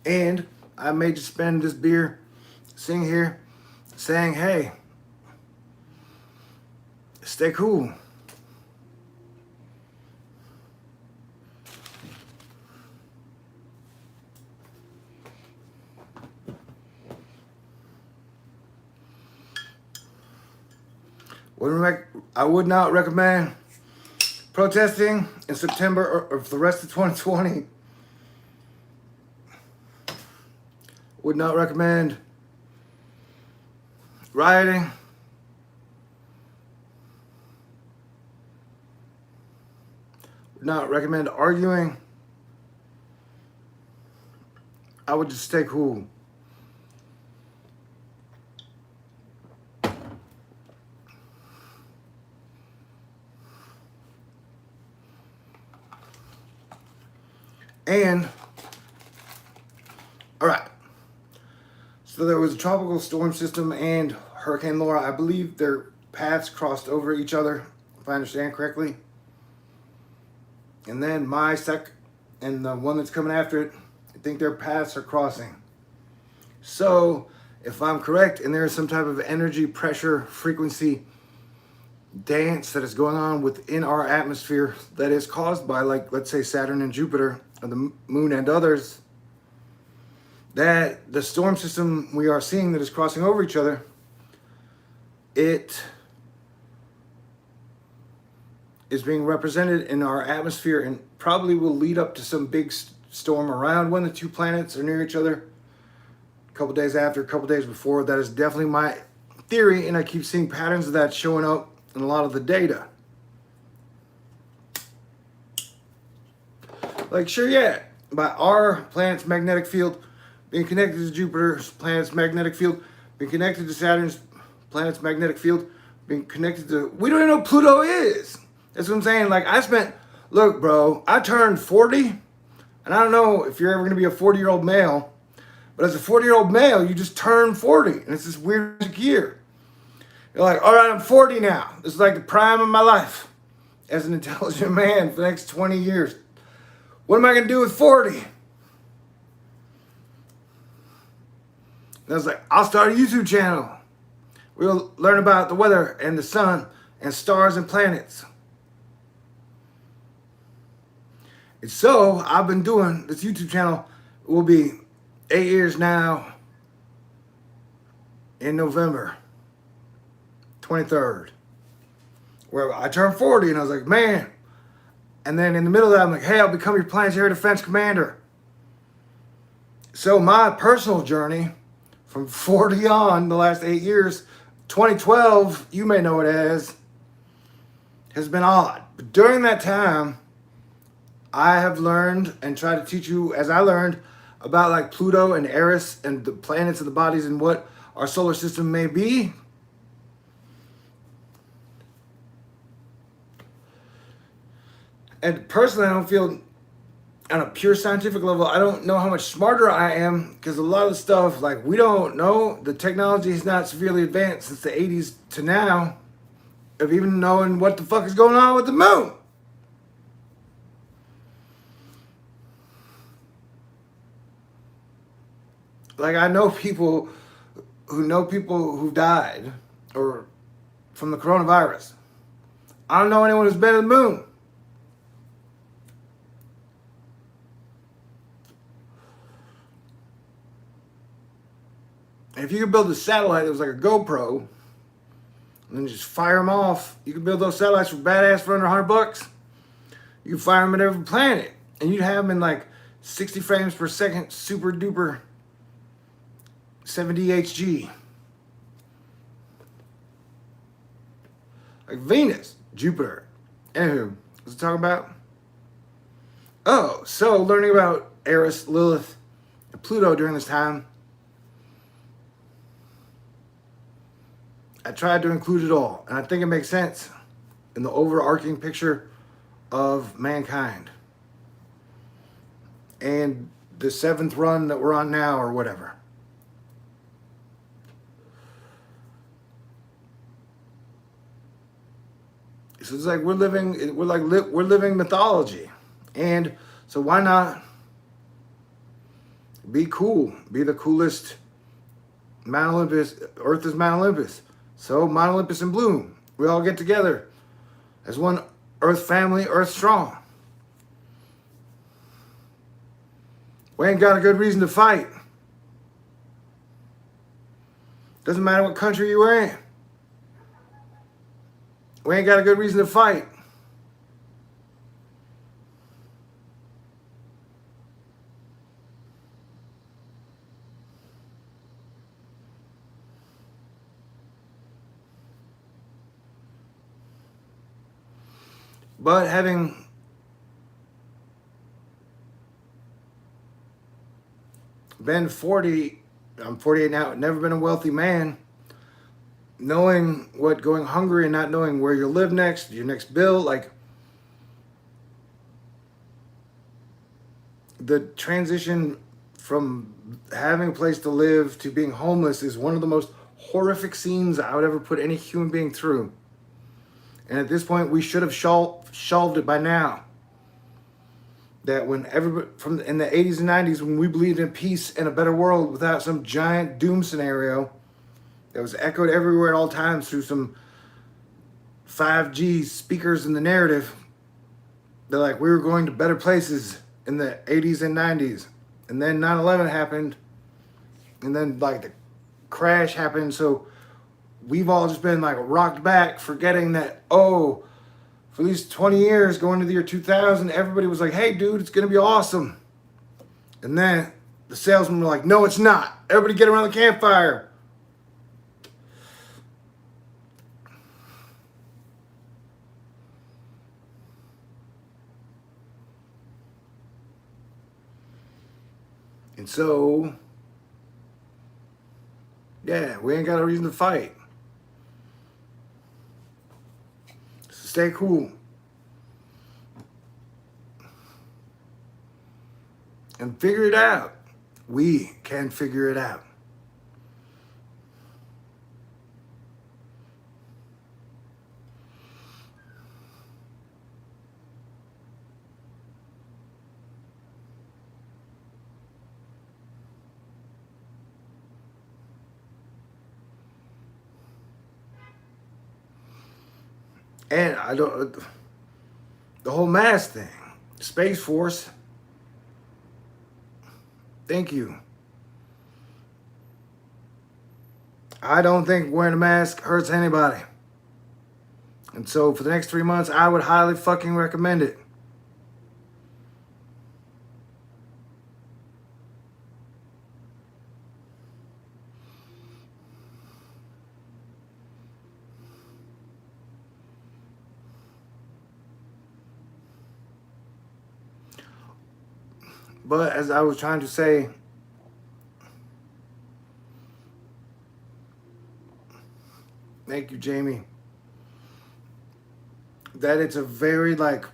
And I may just spend this beer sitting here saying, hey, stay cool. I would not recommend protesting in September or for the rest of 2020. Would not recommend rioting. Would not recommend arguing. I would just stay cool. And All right. So there was a tropical storm system and Hurricane Laura. I believe their paths crossed over each other, if I understand correctly. And then and the one that's coming after it, I think their paths are crossing. So if I'm correct, and there is some type of energy, pressure, frequency dance that is going on within our atmosphere that is caused by, like, let's say Saturn and Jupiter, or the moon and others, that the storm system we are seeing that is crossing over each other, it is being represented in our atmosphere and probably will lead up to some big storm around when the two planets are near each other. A couple days after, a couple days before. That is definitely my theory, and I keep seeing patterns of that showing up in a lot of the data. Like, sure, yeah, by our planet's magnetic field being connected to Jupiter's planet's magnetic field, being connected to Saturn's planet's magnetic field, being connected to... We don't even know what Pluto is. That's what I'm saying. Like, look, bro, I turned 40, and I don't know if you're ever going to be a 40-year-old male, but as a 40-year-old male, you just turn 40, and it's this weird year. You're like, all right, I'm 40 now. This is like the prime of my life as an intelligent man for the next 20 years. What am I going to do with 40? And I was like, I'll start a YouTube channel. We'll learn about the weather and the sun and stars and planets. And so I've been doing this YouTube channel. It will be 8 years now in November 23rd, where I turned 40, and I was like, man. And then in the middle of that, I'm like, hey, I'll become your planetary defense commander. So my personal journey from 40 on the last 8 years, 2012, you may know it as, has been odd. But during that time, I have learned and tried to teach you, as I learned, about like Pluto and Eris and the planets and the bodies and what our solar system may be. And personally, I don't feel, on a pure scientific level, I don't know how much smarter I am, because a lot of the stuff, like, we don't know. The technology is not severely advanced since the 80s to now of even knowing what the fuck is going on with the moon. Like, I know people who died or from the coronavirus. I don't know anyone who's been to the moon. And if you could build a satellite that was like a GoPro, and then just fire them off, you could build those satellites for badass for under $100. You could fire them at every planet, and you'd have them in like 60 frames per second, super duper 70 HG. Like Venus, Jupiter. Anywho, what's it talking about? Oh, so learning about Eris, Lilith, and Pluto during this time, I tried to include it all, and I think it makes sense in the overarching picture of mankind and the 7th run that we're on now, or whatever. So it's like we're living mythology, and so why not be cool? Be the coolest. Mount Olympus, Earth is Mount Olympus. So Mount Olympus in bloom. We all get together as one Earth family, Earth strong. We ain't got a good reason to fight. Doesn't matter what country you are in. We ain't got a good reason to fight. But having been 40, I'm 48 now, never been a wealthy man, knowing what going hungry and not knowing where you'll live next, your next bill, like the transition from having a place to live to being homeless is one of the most horrific scenes I would ever put any human being through. And at this point, we should have shelved it by now. That when everybody from in the 80s and 90s, when we believed in peace and a better world without some giant doom scenario that was echoed everywhere at all times through some 5G speakers in the narrative, they're like, we were going to better places in the 80s and 90s. And then 9/11 happened. And then like the crash happened. So we've all just been like rocked back, forgetting that, oh, for these 20 years going to the year 2000, everybody was like, hey, dude, it's going to be awesome. And then the salesmen were like, no, it's not. Everybody get around the campfire. And so, yeah, we ain't got a reason to fight. So stay cool. And figure it out. We can figure it out. And the whole mask thing, Space Force, thank you. I don't think wearing a mask hurts anybody. And so for the next 3 months, I would highly fucking recommend it. But as I was trying to say, thank you, Jamie, that it's a very like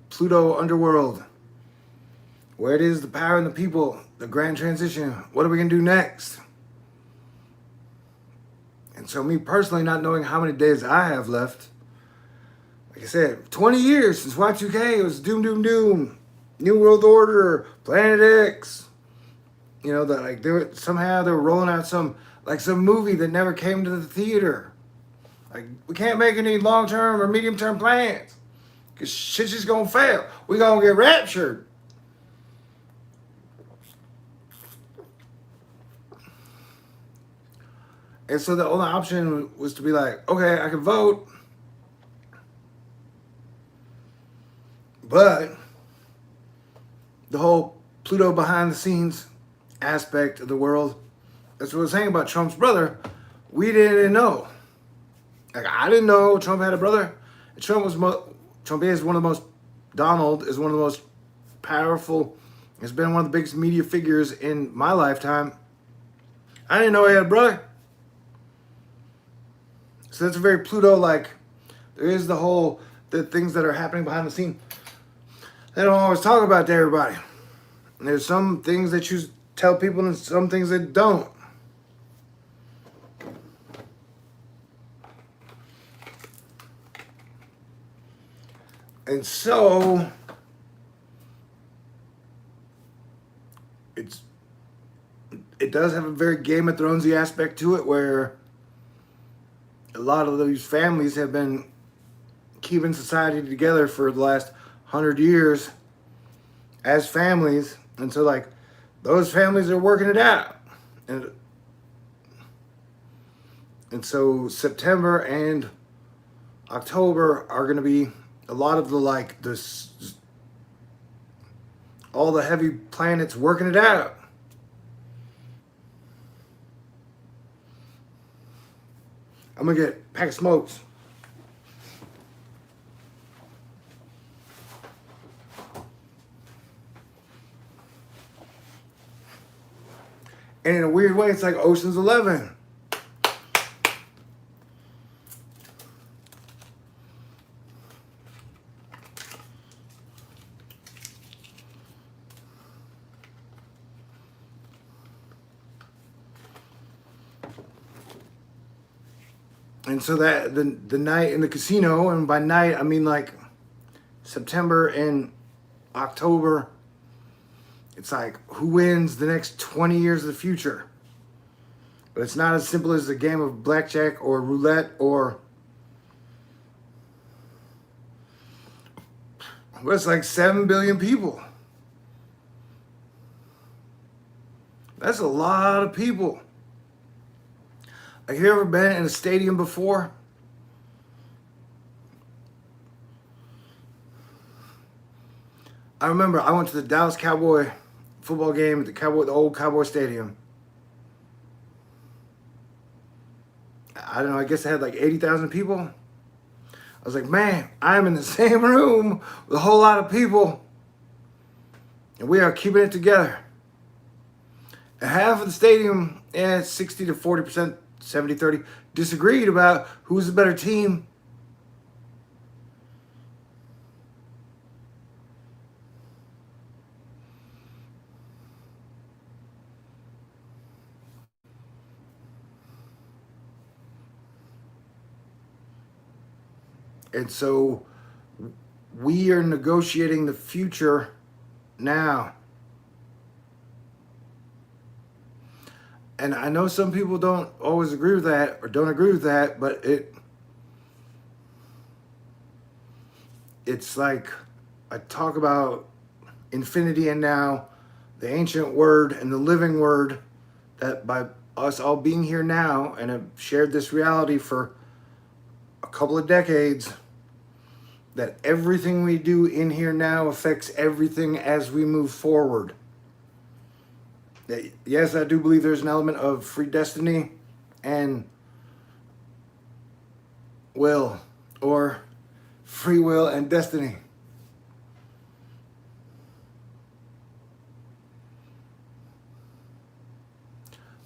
Pluto underworld where it is the power and the people, the grand transition. What are we going to do next? And so me personally, not knowing how many days I have left, like I said, 20 years since Y2K, it was doom, doom, doom. New World Order, Planet X. You know, that like somehow they were rolling out some movie that never came to the theater. Like, we can't make any long-term or medium-term plans because shit's just gonna fail. We gonna get raptured. And so the only option was to be like, okay, I can vote, but the whole Pluto behind the scenes aspect of the world, that's what I was saying about Trump's brother. We didn't know. Like, I didn't know Trump had a brother. Trump is one of the most, Donald is one of the most powerful, has been one of the biggest media figures in my lifetime. I didn't know he had a brother. So that's a very Pluto, like, there is the things that are happening behind the scene. They don't always talk about to everybody. And there's some things that you tell people and some things that don't. And so it does have a very Game of Thronesy aspect to it, where a lot of these families have been keeping society together for the last 100 years as families, and so like those families are working it out, and so September and October are going to be a lot of the like this, all the heavy planets working it out. I'm gonna get a pack of smokes. And in a weird way, it's like Ocean's 11. And so that the night in the casino, and by night I mean like September and October, it's like who wins the next 20 years of the future. But it's not as simple as a game of blackjack or roulette or... Well, it's like 7 billion people. That's a lot of people. Have you ever been in a stadium before? I remember I went to the Dallas Cowboy football game at the old Cowboy Stadium. I don't know, I guess it had like 80,000 people. I was like, man, I'm in the same room with a whole lot of people, and we are keeping it together. And half of the stadium, 60 to 40%, 70-30, disagreed about who's the better team. And so we are negotiating the future now. And I know some people don't always agree with that or don't agree with that, but it's like I talk about infinity and now, the ancient word and the living word, that by us all being here now and have shared this reality for a couple of decades, that everything we do in here now affects everything as we move forward. Yes, I do believe there's an element of free destiny and will, or free will and destiny.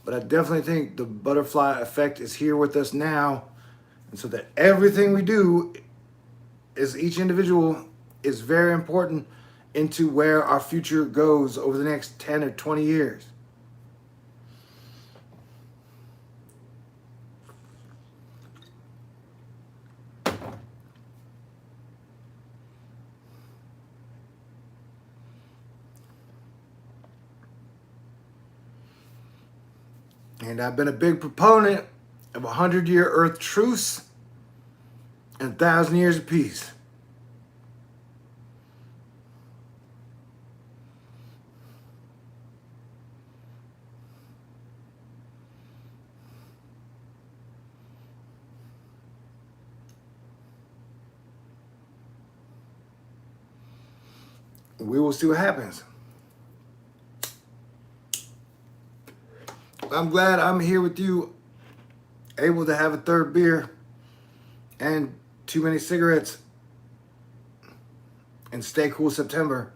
But I definitely think the butterfly effect is here with us now. And so that everything we do as each individual is very important into where our future goes over the next 10 or 20 years. And I've been a big proponent of 100-year Earth truce and 1,000 years of peace. We will see what happens. I'm glad I'm here with you, able to have a third beer and too many cigarettes and stay cool September.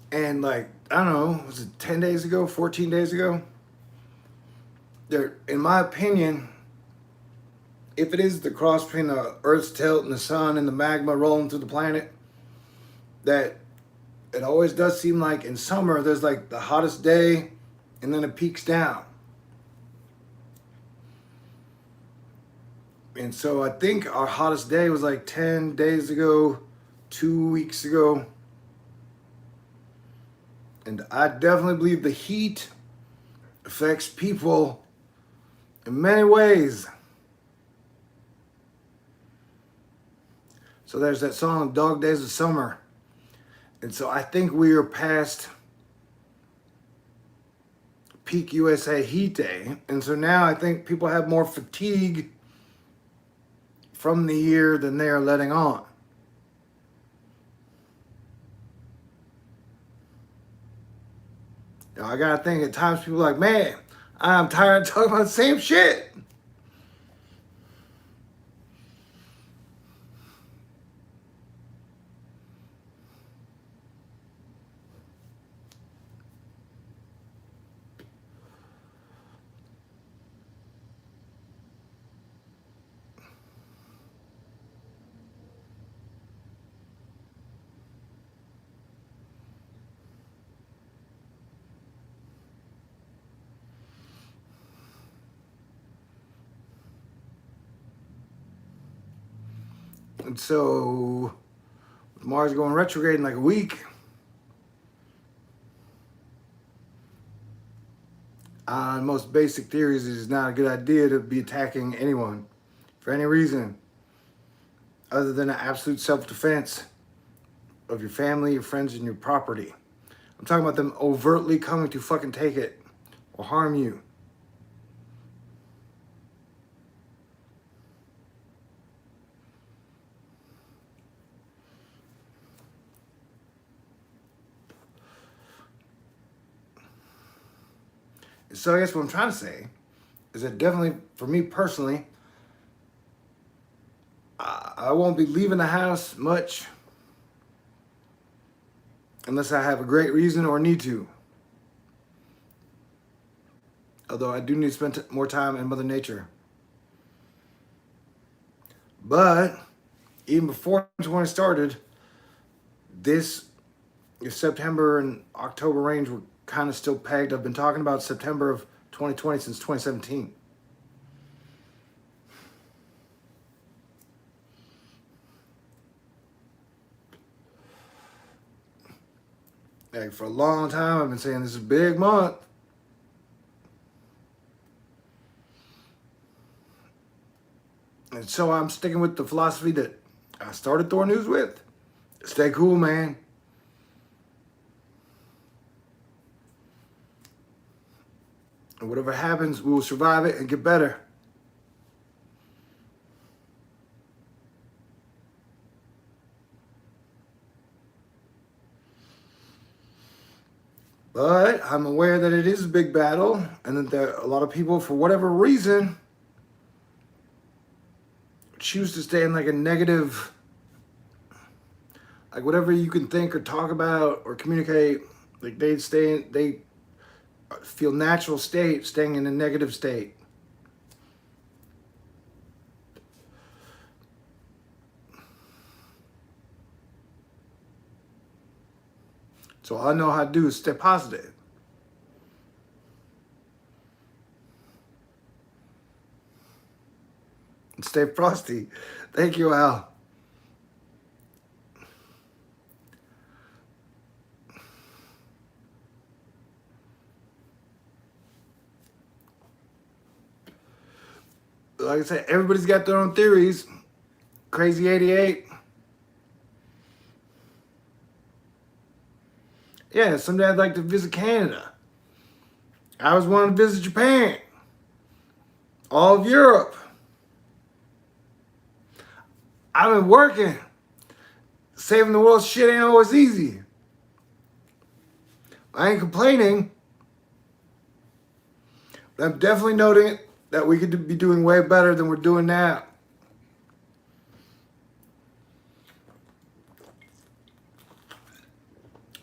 And like, I don't know, was it 10 days ago, 14 days ago? There, in my opinion, if it is the cross between the Earth's tilt and the sun and the magma rolling through the planet, that it always does seem like in summer there's like the hottest day and then it peaks down. And so I think our hottest day was like 10 days ago, 2 weeks ago. And I definitely believe the heat affects people in many ways. So there's that song, Dog Days of Summer. And so I think we are past peak USA heat day. And so now I think people have more fatigue from the year than they are letting on. You know, I gotta think at times people are like, man, I'm tired of talking about the same shit. And so, with Mars going retrograde in like a week, on most basic theories, it is not a good idea to be attacking anyone for any reason other than an absolute self-defense of your family, your friends, and your property. I'm talking about them overtly coming to fucking take it or harm you. So I guess what I'm trying to say is that definitely, for me personally, I won't be leaving the house much unless I have a great reason or need to. Although I do need to spend more time in Mother Nature. But even before 2020 started, this September and October range were kind of still pegged. I've been talking about September of 2020 since 2017. Like for a long time, I've been saying this is a big month. And so I'm sticking with the philosophy that I started Thor News with. Stay cool, man. And whatever happens, we will survive it and get better. But I'm aware that it is a big battle and that there are a lot of people, for whatever reason, choose to stay in like a negative, like whatever you can think or talk about or communicate, like they feel natural state staying in a negative state. So all I know how to do is stay positive. And stay frosty. Thank you, Al. Like I said, everybody's got their own theories. Crazy 88. Yeah, someday I'd like to visit Canada. I always wanted to visit Japan. All of Europe. I've been working. Saving the world shit ain't always easy. I ain't complaining. But I'm definitely noting that we could be doing way better than we're doing now.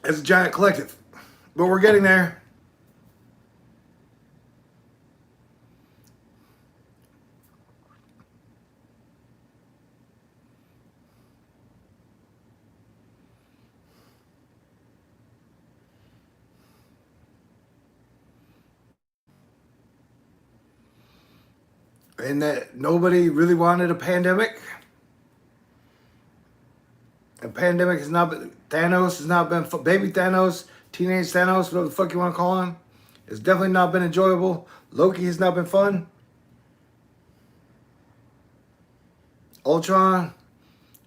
As a giant collective. But we're getting there. And that nobody really wanted a pandemic. A pandemic has not been, Thanos has not been, baby Thanos, teenage Thanos, whatever the fuck you want to call him. It's definitely not been enjoyable. Loki has not been fun. Ultron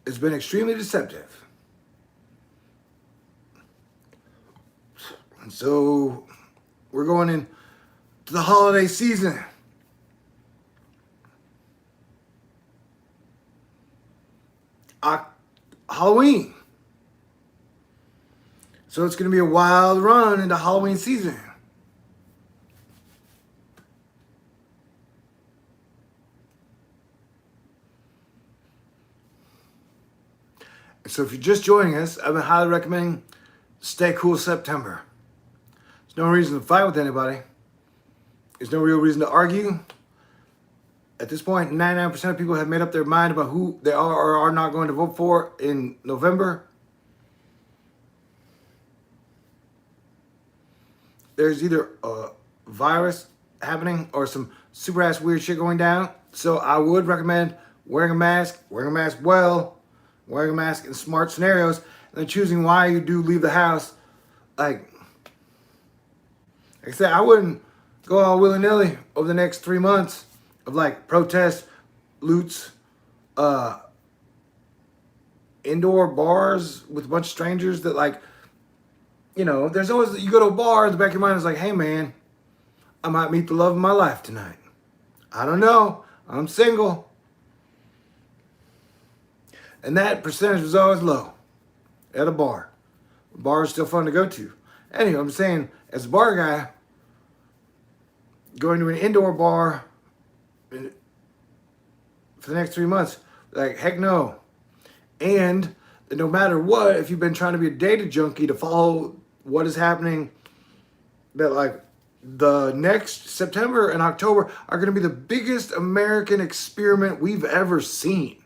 has been extremely deceptive. And so we're going into the holiday season. Halloween. So it's going to be a wild run into Halloween season. So if you're just joining us, I've been highly recommending Stay Cool September. There's no reason to fight with anybody. There's no real reason to argue. At this point, 99% of people have made up their mind about who they are or are not going to vote for in November. There's either a virus happening or some super ass weird shit going down. So I would recommend wearing a mask well, wearing a mask in smart scenarios, and then choosing why you do leave the house. Like I said, I wouldn't go all willy-nilly over the next 3 months of like protests, loots, indoor bars with a bunch of strangers that like, you know, there's always, you go to a bar, in the back of your mind is like, hey man, I might meet the love of my life tonight. I don't know. I'm single. And that percentage was always low at a bar. A bar is still fun to go to. Anyway, I'm saying, as a bar guy, going to an indoor bar for the next 3 months, like, heck no. And no matter what, if you've been trying to be a data junkie to follow what is happening, that like the next September and October are going to be the biggest American experiment we've ever seen.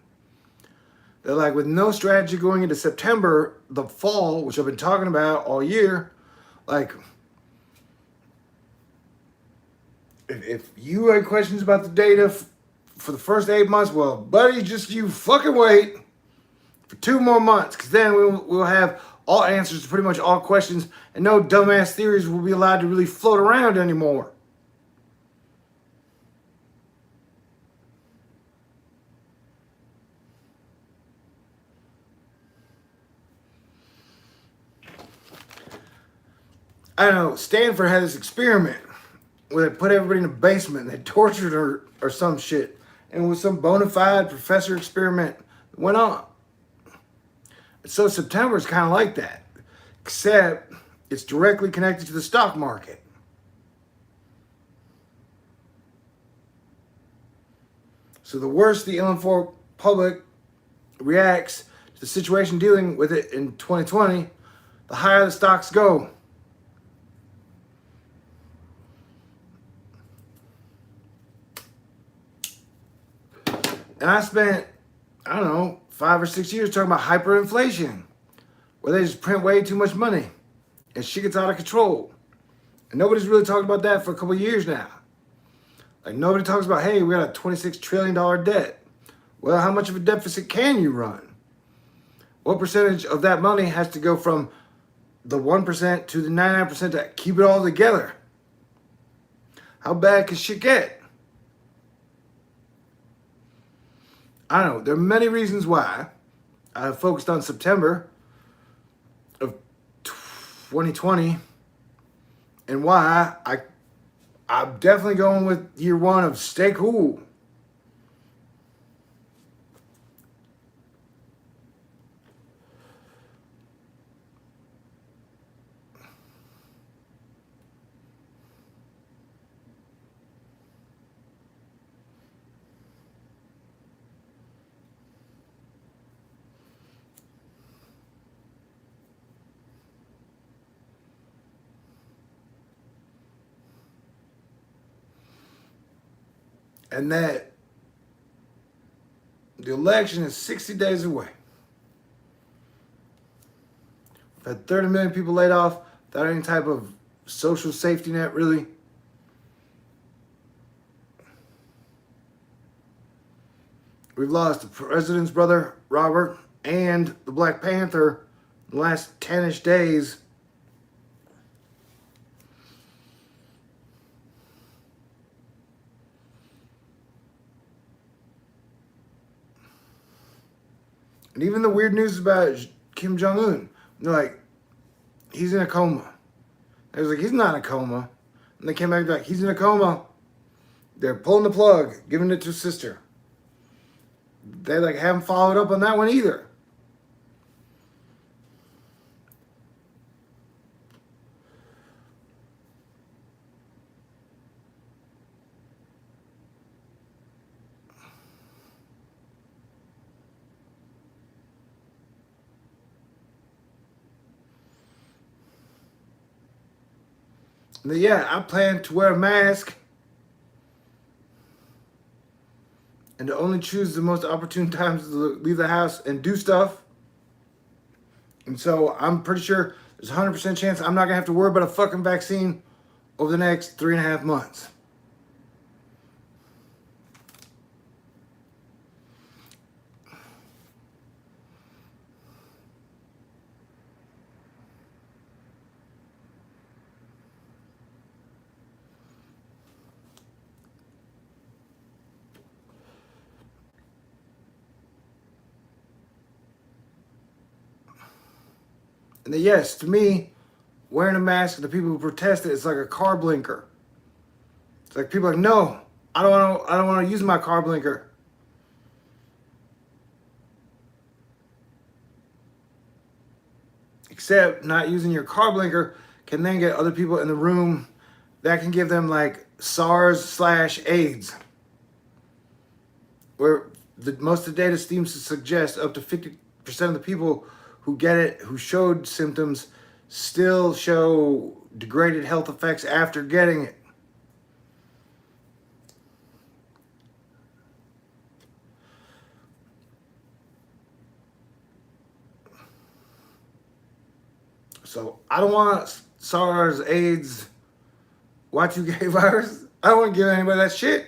That like with no strategy going into September, the fall, which I've been talking about all year, like if you had questions about the data for the first 8 months, well, buddy, just you fucking wait for 2 more months, because then we'll have all answers to pretty much all questions, and no dumbass theories will be allowed to really float around anymore. I don't know, Stanford had this experiment where they put everybody in a basement and they tortured her or some shit. And it was some bona fide professor experiment that went on. So September is kind of like that, except it's directly connected to the stock market. So the worse the ill-informed public reacts to the situation dealing with it in 2020, the higher the stocks go. And I spent, I don't know, 5 or 6 years talking about hyperinflation, where they just print way too much money and shit gets out of control. And nobody's really talked about that for a couple of years now. Like nobody talks about, hey, we got a $26 trillion debt. Well, how much of a deficit can you run? What percentage of that money has to go from the 1% to the 99% to keep it all together? How bad can shit get? I don't know. There are many reasons why I focused on September of 2020 and why I'm definitely going with year one of stay cool. And that the election is 60 days away. We've had 30 million people laid off without any type of social safety net, really. We've lost the president's brother, Robert, and the Black Panther in the last 10-ish days. And even the weird news about Kim Jong-un. They're like, he's in a coma. I was like, he's not in a coma. And they came back like, he's in a coma. They're pulling the plug, giving it to his sister. They like haven't followed up on that one either. And yeah, I plan to wear a mask and to only choose the most opportune times to leave the house and do stuff. And so I'm pretty sure there's a 100% chance I'm not going to have to worry about a fucking vaccine over the next 3.5 months. And yes, to me, wearing a mask to the people who protest it is like a car blinker. It's like people are like, no, I don't want to use my car blinker. Except not using your car blinker can then get other people in the room that can give them like SARS/AIDS. Where most of the data seems to suggest up to 50% of the people who get it, who showed symptoms, still show degraded health effects after getting it. So I don't want SARS, AIDS, Y2K virus. I don't want to give anybody that shit.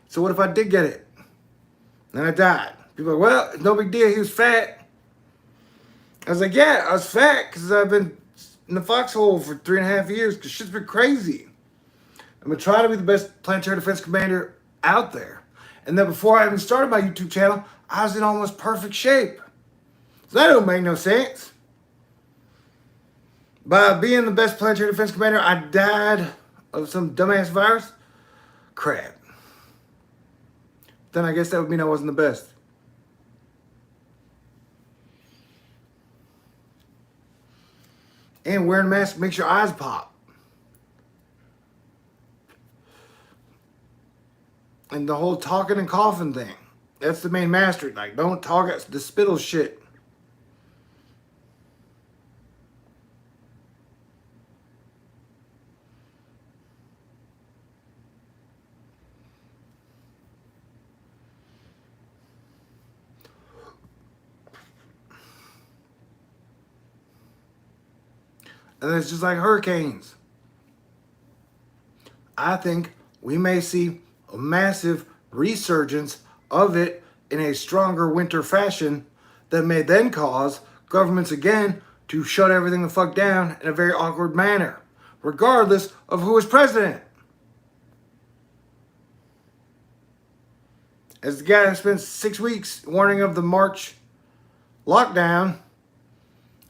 So what if I did get it? And I died. People are like, well, it's no big deal. He was fat. I was like, yeah, I was fat because I've been in the foxhole for 3.5 years because shit's been crazy. I'm going to try to be the best planetary defense commander out there. And then before I even started my YouTube channel, I was in almost perfect shape. So that don't make no sense. By being the best planetary defense commander, I died of some dumbass virus? Crap. Then I guess that would mean I wasn't the best. And wearing a mask makes your eyes pop. And the whole talking and coughing thing. That's the main mastery. Like, don't talk at the spittle shit. And it's just like hurricanes. I think we may see a massive resurgence of it in a stronger winter fashion that may then cause governments again to shut everything the fuck down in a very awkward manner, regardless of who is president. As the guy who spent 6 weeks warning of the March lockdown,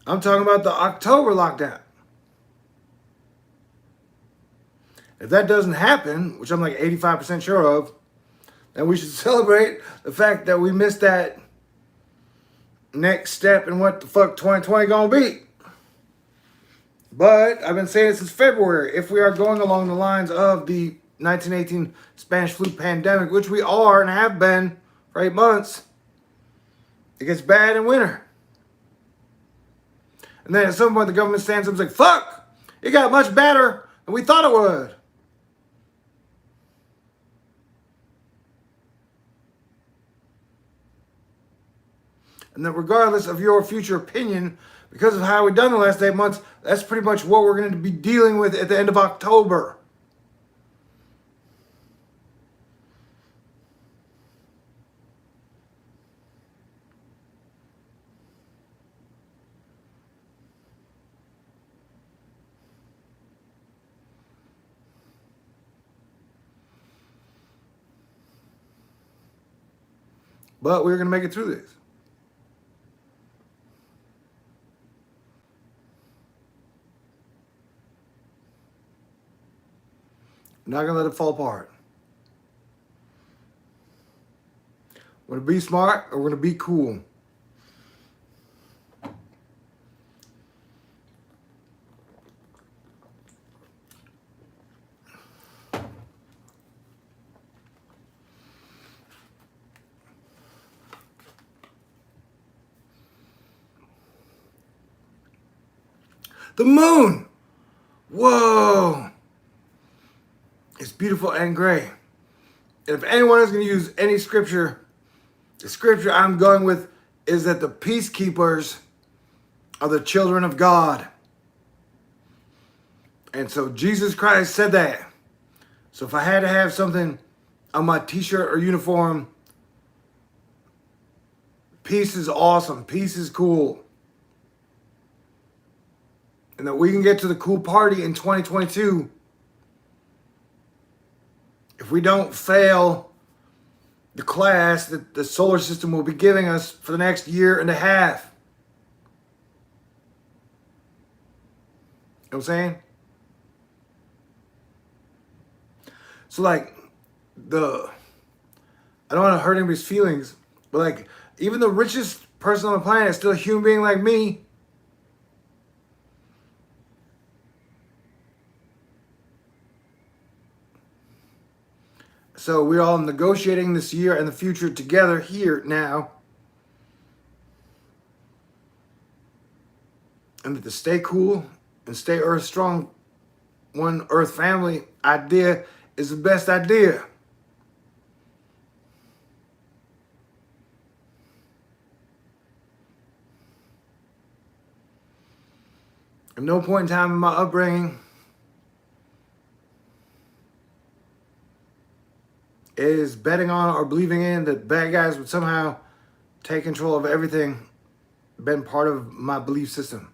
I'm talking about the October lockdown. If that doesn't happen, which I'm like 85% sure of, then we should celebrate the fact that we missed that next step in what the fuck 2020 gonna be. But I've been saying it since February. If we are going along the lines of the 1918 Spanish flu pandemic, which we are and have been for 8 months, it gets bad in winter. And then at some point the government stands up and is like, fuck, it got much better than we thought it would. And that regardless of your future opinion, because of how we've done the last 8 months, that's pretty much what we're going to be dealing with at the end of October. But we're going to make it through this. I'm not going to let it fall apart. We're going to be smart or we're going to be cool. The moon! Whoa! It's beautiful and gray. And if anyone is going to use any scripture, the scripture I'm going with is that the peacekeepers are the children of God. And so Jesus Christ said that. So if I had to have something on my t-shirt or uniform, peace is awesome. Peace is cool. And that we can get to the cool party in 2022 if we don't fail the class that the solar system will be giving us for the next year and a half. You know what I'm saying? So like I don't want to hurt anybody's feelings, but like even the richest person on the planet is still a human being like me. So we're all negotiating this year and the future together here now. And that the stay cool and stay earth strong, one earth family idea is the best idea. At no point in time in my upbringing is betting on or believing in that bad guys would somehow take control of everything been part of my belief system.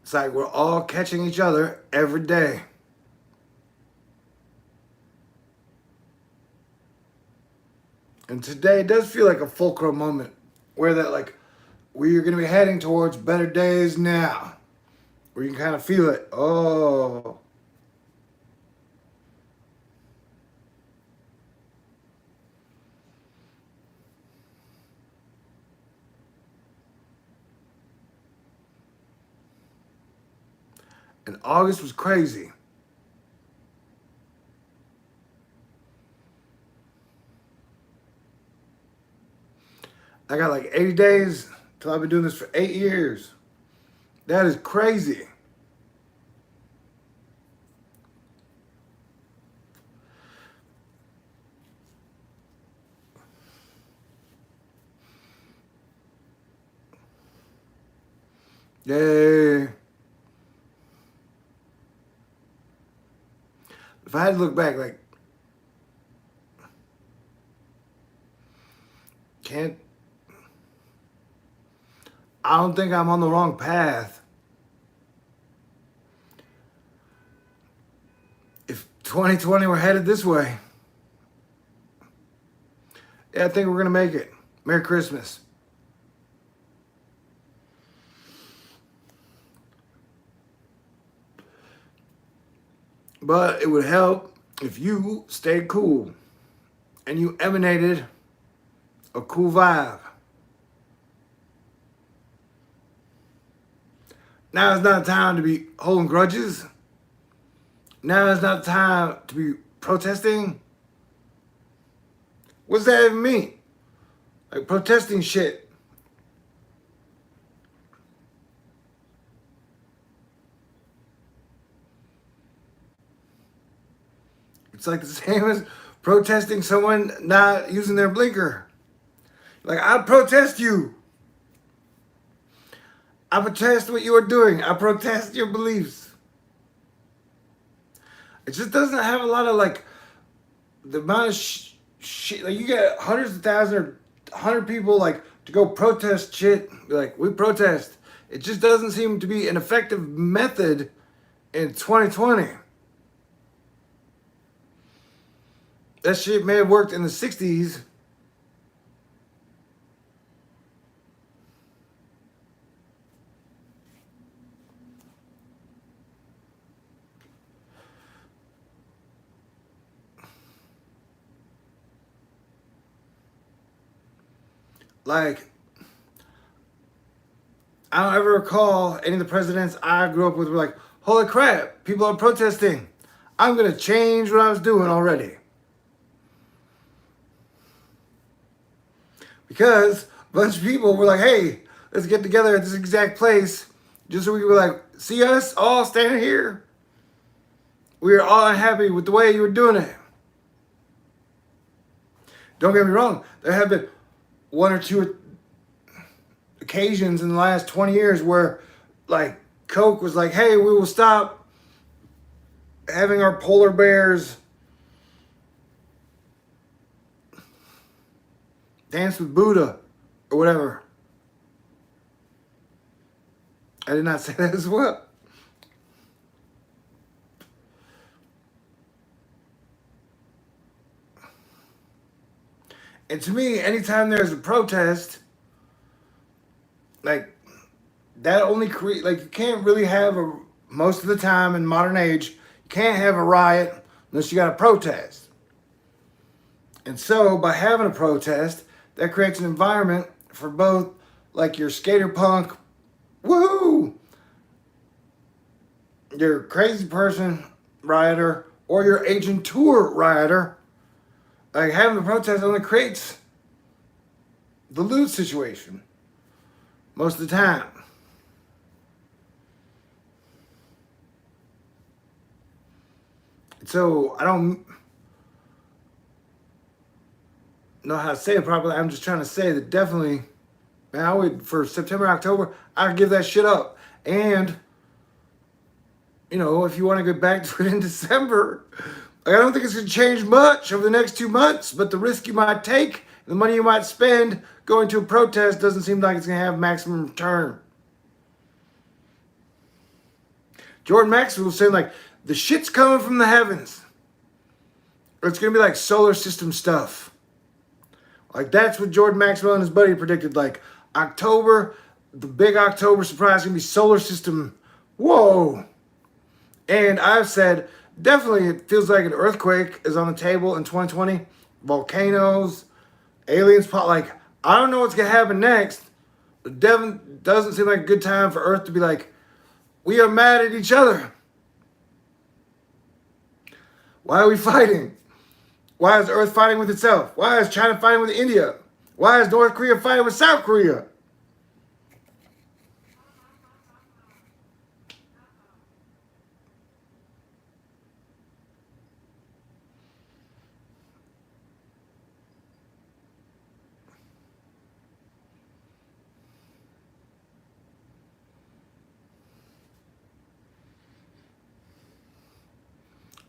It's like we're all catching each other every day. And today does feel like a fulcrum moment where that like we're going to be heading towards better days now. Where you can kind of feel it. Oh. And August was crazy. I got like 80 days till I've been doing this for 8 years. That is crazy. Yay. If I had to look back, like, I don't think I'm on the wrong path. If 2020 were headed this way, yeah, I think we're going to make it. Merry Christmas. But it would help if you stayed cool and you emanated a cool vibe. Now is not time to be holding grudges. Now is not time to be protesting. What's that even mean? Like protesting shit. It's like the same as protesting someone not using their blinker. Like, I protest you. I protest what you are doing. I protest your beliefs. It just doesn't have a lot of like the amount of shit. Like you get hundreds of thousands or 100 people like to go protest shit. Like we protest. It just doesn't seem to be an effective method in 2020. That shit may have worked in the 60s. Like, I don't ever recall any of the presidents I grew up with were like, holy crap, people are protesting. I'm going to change what I was doing already. Because a bunch of people were like, hey, let's get together at this exact place just so we could like, see us all standing here. We are all unhappy with the way you were doing it. Don't get me wrong, there have been one or two occasions in the last 20 years where like Coke was like, hey, we will stop having our polar bears dance with Buddha or whatever. I did not say that as well. And to me, anytime there's a protest, like that only create like you can't really have a most of the time in modern age, you can't have a riot unless you got a protest. And so by having a protest, that creates an environment for both like your skater punk, woohoo, your crazy person rioter, or your agent tour rioter. Like having a protest only creates the loot situation most of the time. So I don't know how to say it properly. I'm just trying to say that definitely, man, I would for September, October, I'd give that shit up. And you know, if you want to get back to it in December, like, I don't think it's going to change much over the next 2 months. But the risk you might take, the money you might spend going to a protest doesn't seem like it's going to have maximum return. Jordan Maxwell was saying like the shit's coming from the heavens. Or it's going to be like solar system stuff. Like that's what Jordan Maxwell and his buddy predicted. Like October, the big October surprise is going to be solar system. Whoa. And I've said, definitely it feels like an earthquake is on the table in 2020. Volcanoes, aliens, like, I don't know what's going to happen next. But doesn't seem like a good time for Earth to be like, we are mad at each other. Why are we fighting? Why is Earth fighting with itself? Why is China fighting with India? Why is North Korea fighting with South Korea?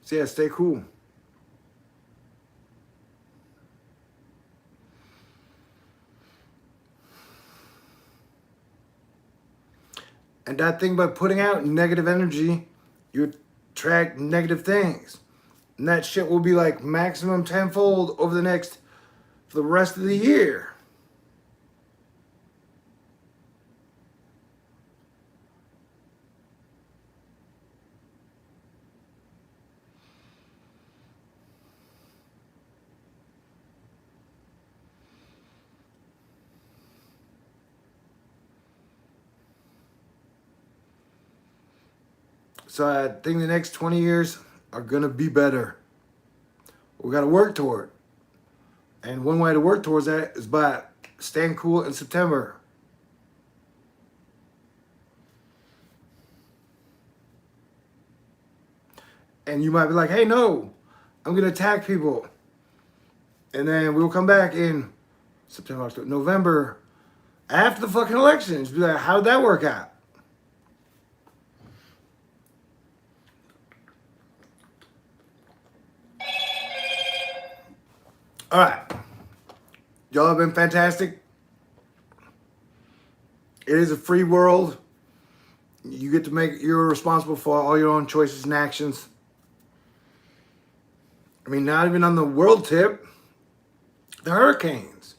So yeah, stay cool. And that thing by putting out negative energy, you attract negative things. And that shit will be like maximum tenfold over for the rest of the year. So I think the next 20 years are going to be better. We got to work toward it. And one way to work towards that is by staying cool in September. And you might be like, hey, no, I'm going to attack people. And then we'll come back in September, October, November, after the fucking elections. Be like, how'd that work out? All right. Y'all have been fantastic. It is a free world. You get to you're responsible for all your own choices and actions. I mean, not even on the world tip, the hurricanes.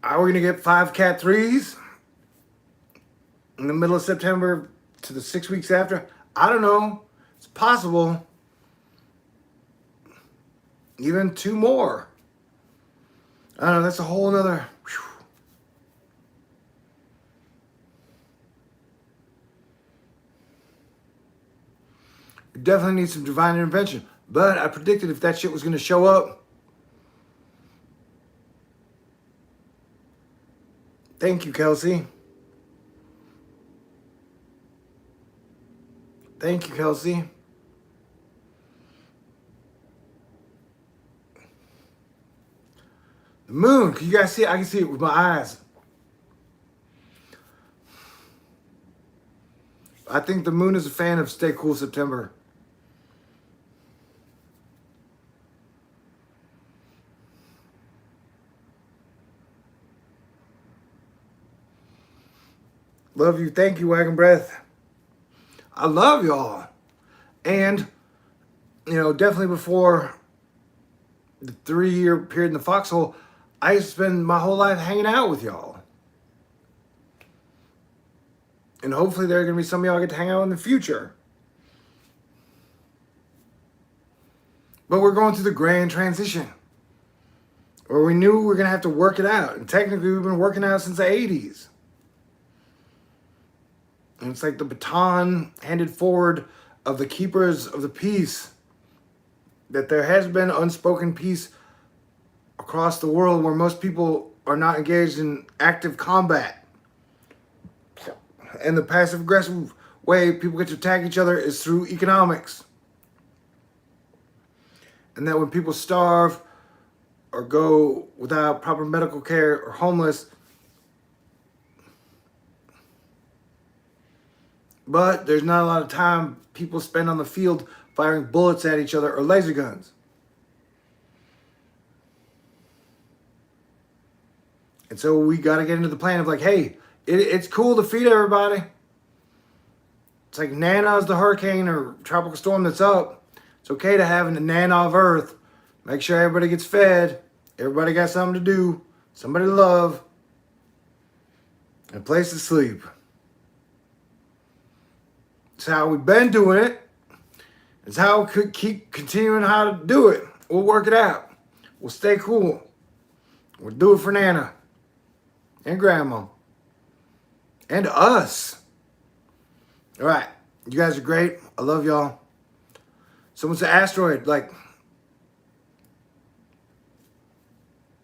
Are we going to get 5 Cat 3s in the middle of September to the 6 weeks after? I don't know. It's possible. Even 2 more. I don't know. That's a whole nother. You definitely need some divine intervention. But I predicted if that shit was going to show up. Thank you, Kelsey. Thank you, Kelsey. The moon. Can you guys see it? I can see it with my eyes. I think the moon is a fan of Stay Cool September. Love you. Thank you, Wagon Breath. I love y'all. And, definitely before the 3-year period in the foxhole, I used to spend my whole life hanging out with y'all. And hopefully there are going to be some of y'all I get to hang out in the future. But we're going through the grand transition, where we knew we were going to have to work it out. And technically we've been working out since the 80s. And it's like the baton handed forward of the keepers of the peace, that there has been unspoken peace across the world where most people are not engaged in active combat. And the passive aggressive way people get to attack each other is through economics. And that when people starve or go without proper medical care or homeless, but there's not a lot of time people spend on the field firing bullets at each other or laser guns. And so we got to get into the plan of like, hey, it's cool to feed everybody. It's like Nana's the hurricane or tropical storm that's up. It's okay to have a Nana of Earth. Make sure everybody gets fed. Everybody got something to do. Somebody to love. And a place to sleep. It's how we've been doing it. It's how we could keep continuing how to do it. We'll work it out. We'll stay cool. We'll do it for Nana. And Grandma. And us. All right. You guys are great. I love y'all. Someone said asteroid. Like,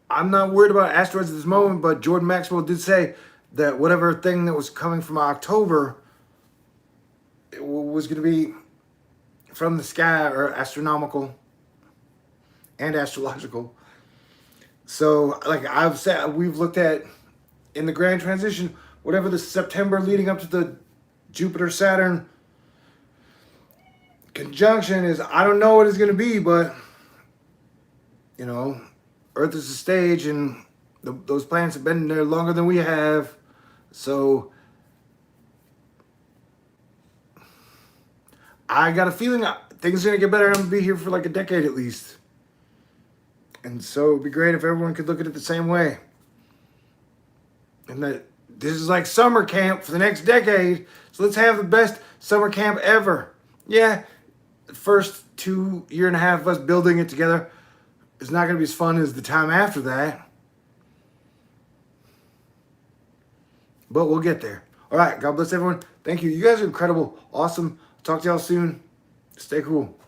I'm not worried about asteroids at this moment, but Jordan Maxwell did say that whatever thing that was coming from October, it was going to be from the sky or astronomical and astrological. So, like I've said, we've looked at in the grand transition, whatever the September leading up to the Jupiter-Saturn conjunction is, I don't know what it's going to be, but, Earth is a stage and those planets have been there longer than we have. So I got a feeling things are going to get better. I'm going to be here for like a decade at least. And so it'd be great if everyone could look at it the same way. And that this is like summer camp for the next decade. So let's have the best summer camp ever. Yeah, the first 2.5 years of us building it together is not going to be as fun as the time after that. But we'll get there. All right, God bless everyone. Thank you. You guys are incredible. Awesome. Talk to y'all soon. Stay cool.